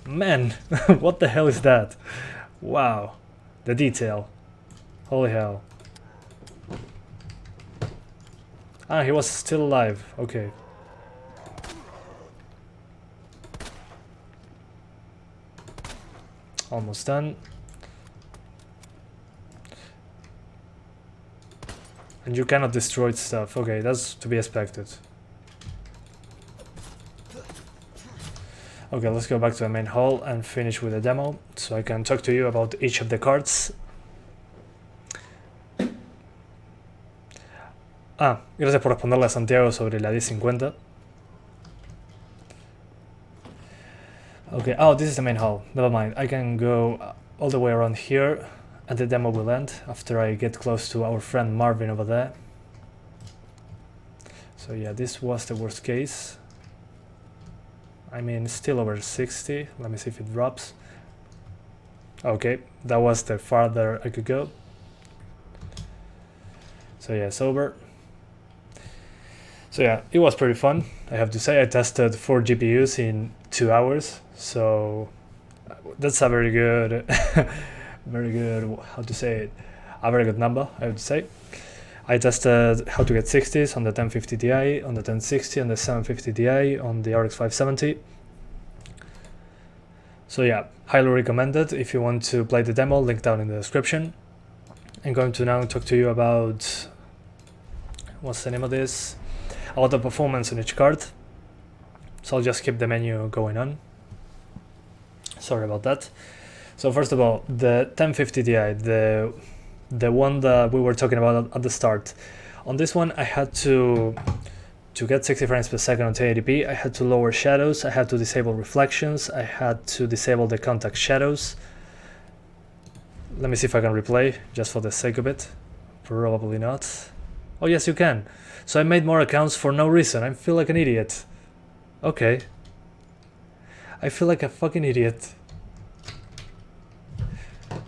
Speaker 1: Man, what the hell is that? Wow, the detail. Holy hell. Ah, he was still alive. Okay. Almost done. And you cannot destroy stuff. Okay, that's to be expected. Okay, let's go back to the main hall and finish with the demo, so I can talk to you about each of the cards. Ah, gracias por responderle a Santiago sobre la 1050. Okay, oh, this is the main hall. Never mind, I can go all the way around here. And the demo will end after I get close to our friend Marvin over there. So yeah, this was the worst case. I mean, still over 60. Let me see if it drops. Okay, that was the farther I could go. So yeah, it's over. So yeah, it was pretty fun, I have to say. I tested 4 GPUs in 2 hours, so that's a very good very good, how to say it, a very good number, I would say. I tested how to get 60s on the 1050 Ti, on the 1060, on the 750 Ti, on the RX 570. So yeah, highly recommended if you want to play the demo, link down in the description. I'm going to now talk to you about, what's the name of this? About the performance on each card. So I'll just keep the menu going on. Sorry about that. So first of all, the 1050 Ti, the one that we were talking about at the start. On this one, I had to get 60 frames per second on 1080p, I had to lower shadows, I had to disable reflections, I had to disable the contact shadows. Let me see if I can replay, just for the sake of it. Probably not. Oh yes, you can. So I made more accounts for no reason. I feel like an idiot. Okay. I feel like a fucking idiot.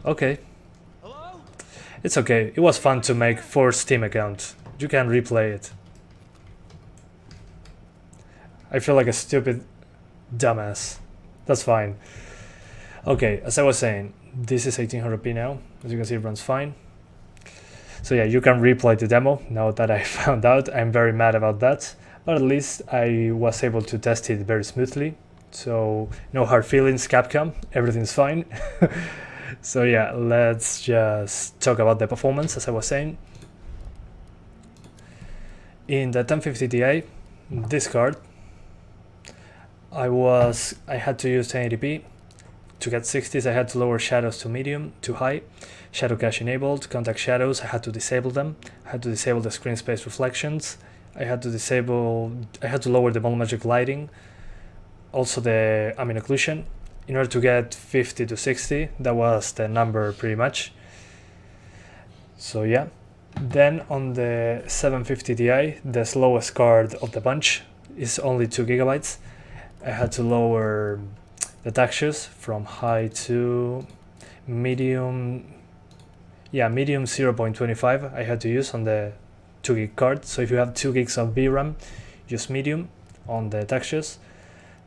Speaker 1: Okay.
Speaker 2: Hello?
Speaker 1: It's okay. It was fun to make 4 Steam accounts. You can replay it. I feel like a stupid dumbass. That's fine. Okay, as I was saying, this is 1800p now. As you can see, it runs fine. So yeah, you can replay the demo now that I found out. I'm very mad about that, but at least I was able to test it very smoothly. So no hard feelings, Capcom, everything's fine. So yeah, let's just talk about the performance, as I was saying. In the 1050 Ti, this card, I had to use 1080p. To get 60s, I had to lower shadows to medium, to high. Shadow cache enabled, contact shadows, I had to disable them. I had to disable the screen space reflections. I had to lower the volumetric lighting, also the ambient occlusion, in order to get 50 to 60. That was the number pretty much. So yeah. Then on the 750 Ti, the slowest card of the bunch, is only 2 gigabytes. I had to lower the textures from high to medium. Yeah, medium 0.25 I had to use on the 2 gig card. So if you have 2 gigs of VRAM, use medium on the textures.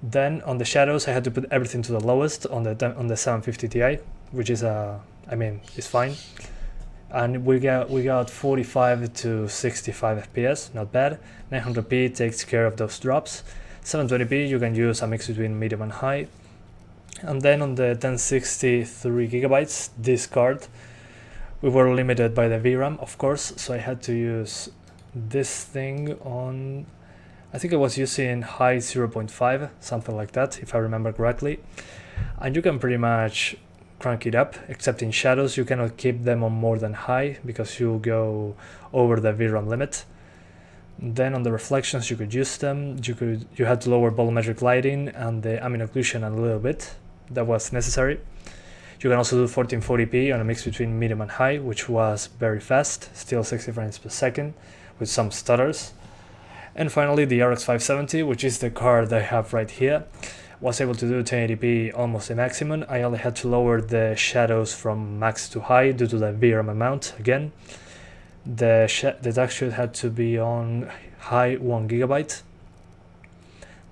Speaker 1: Then on the shadows, I had to put everything to the lowest on the 750 Ti, which is it's fine. And we got 45 to 65 FPS, not bad. 900p takes care of those drops. 720p you can use a mix between medium and high. And then on the 1060 3 gigabytes, this card, we were limited by the VRAM, of course, so I had to use this thing on, I think I was using high 0.5, something like that, if I remember correctly. And you can pretty much crank it up, except in shadows you cannot keep them on more than high because you go over the VRAM limit. Then on the reflections you could use them, you had to lower volumetric lighting and the ambient occlusion a little bit. That was necessary. You can also do 1440p on a mix between medium and high, which was very fast, still 60 frames per second with some stutters. And finally the RX 570, which is the card I have right here, was able to do 1080p almost the maximum. I only had to lower the shadows from max to high due to the VRAM amount again. The texture had to be on high 1 gigabyte.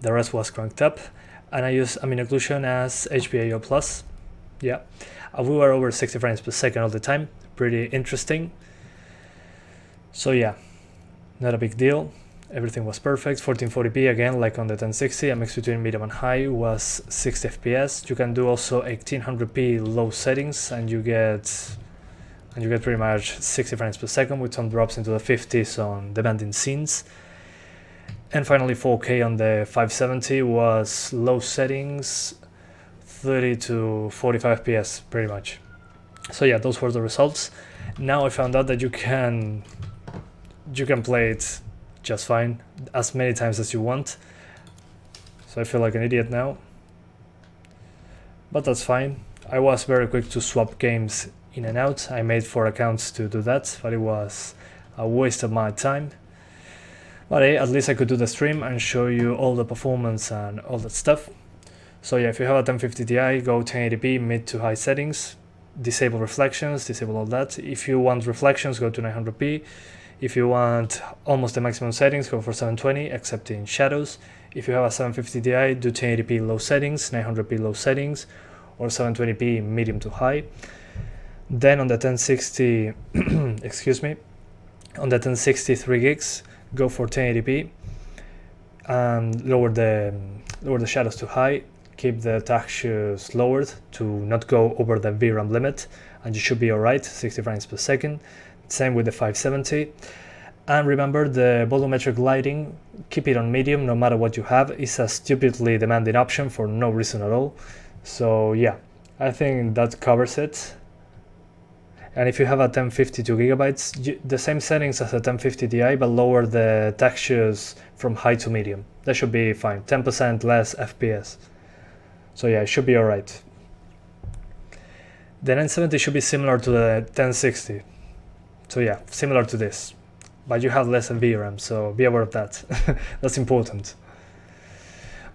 Speaker 1: The rest was cranked up, and I used ambient occlusion as HBAO plus. Yeah, we were over 60 frames per second all the time. Pretty interesting. So yeah, not a big deal. Everything was perfect. 1440p again, like on the 1060, a mix between medium and high was 60 FPS. You can do also 1800p low settings, and you get pretty much 60 frames per second with some drops into the 50s on demanding scenes. And finally 4K on the 570 was low settings, 30 to 45 FPS pretty much. So yeah, those were the results. Now I found out that you can play it just fine as many times as you want. So I feel like an idiot now, but that's fine. I was very quick to swap games in and out. I made 4 accounts to do that, but it was a waste of my time. But hey, at least I could do the stream and show you all the performance and all that stuff. So yeah, if you have a 1050 Ti, go 1080p mid to high settings, disable reflections, disable all that. If you want reflections, go to 900p. If you want almost the maximum settings, go for 720, except in shadows. If you have a 750 Ti, do 1080p low settings, 900p low settings, or 720p medium to high. Then on the 1060, excuse me, on the 1060 3 gigs, go for 1080p and lower the shadows to high. Keep the textures lowered to not go over the VRAM limit, and you should be alright, 60 frames per second. Same with the 570. And remember, the volumetric lighting, keep it on medium no matter what you have. It's a stupidly demanding option for no reason at all. So yeah, I think that covers it. And if you have a 1052 gigabytes, the same settings as a 1050 Ti, but lower the textures from high to medium. That should be fine, 10% less FPS. So yeah, it should be alright. The 970 should be similar to the 1060. So yeah, similar to this. But you have less VRAM, so be aware of that. That's important.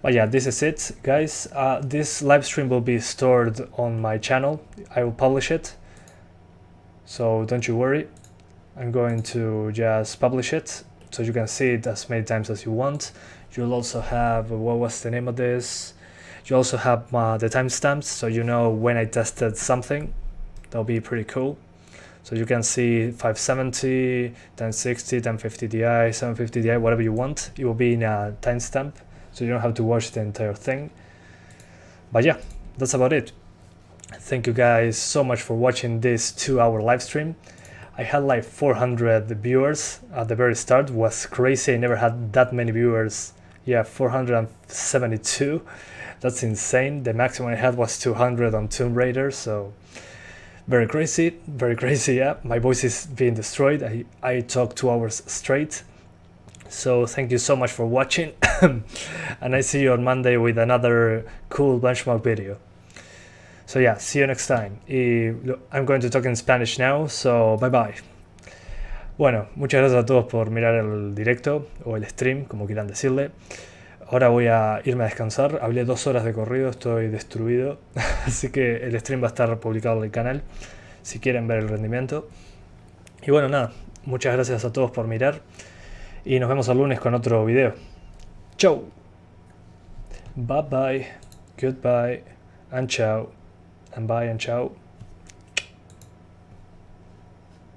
Speaker 1: But yeah, this is it, guys. This live stream will be stored on my channel. I will publish it. So don't you worry. I'm going to just publish it so you can see it as many times as you want. You'll also have, what was the name of this? You also have the timestamps, so you know when I tested something. That'll be pretty cool. So you can see 570, 1060, 1050 Ti, 750 Ti, whatever you want. It will be in a timestamp, so you don't have to watch the entire thing. But yeah, that's about it. Thank you guys so much for watching this 2-hour live stream. I had like 400 viewers at the very start. It was crazy. I never had that many viewers. Yeah, 472. That's insane. The maximum I had was 200 on Tomb Raider, so very crazy, yeah. My voice is being destroyed. I talked 2 hours straight. So thank you so much for watching, and I see you on Monday with another cool benchmark video. So yeah, see you next time. I'm going to talk in Spanish now, so bye bye. Bueno, muchas gracias a todos por mirar el directo, o el stream, como quieran decirle. Ahora voy a irme a descansar. Hablé 2 horas de corrido, estoy destruido. Así que el stream va a estar publicado en el canal, si quieren ver el rendimiento. Y bueno, nada, muchas gracias a todos por mirar. Y nos vemos el lunes con otro video. Chau. Bye bye. Goodbye. And ciao. And bye and ciao.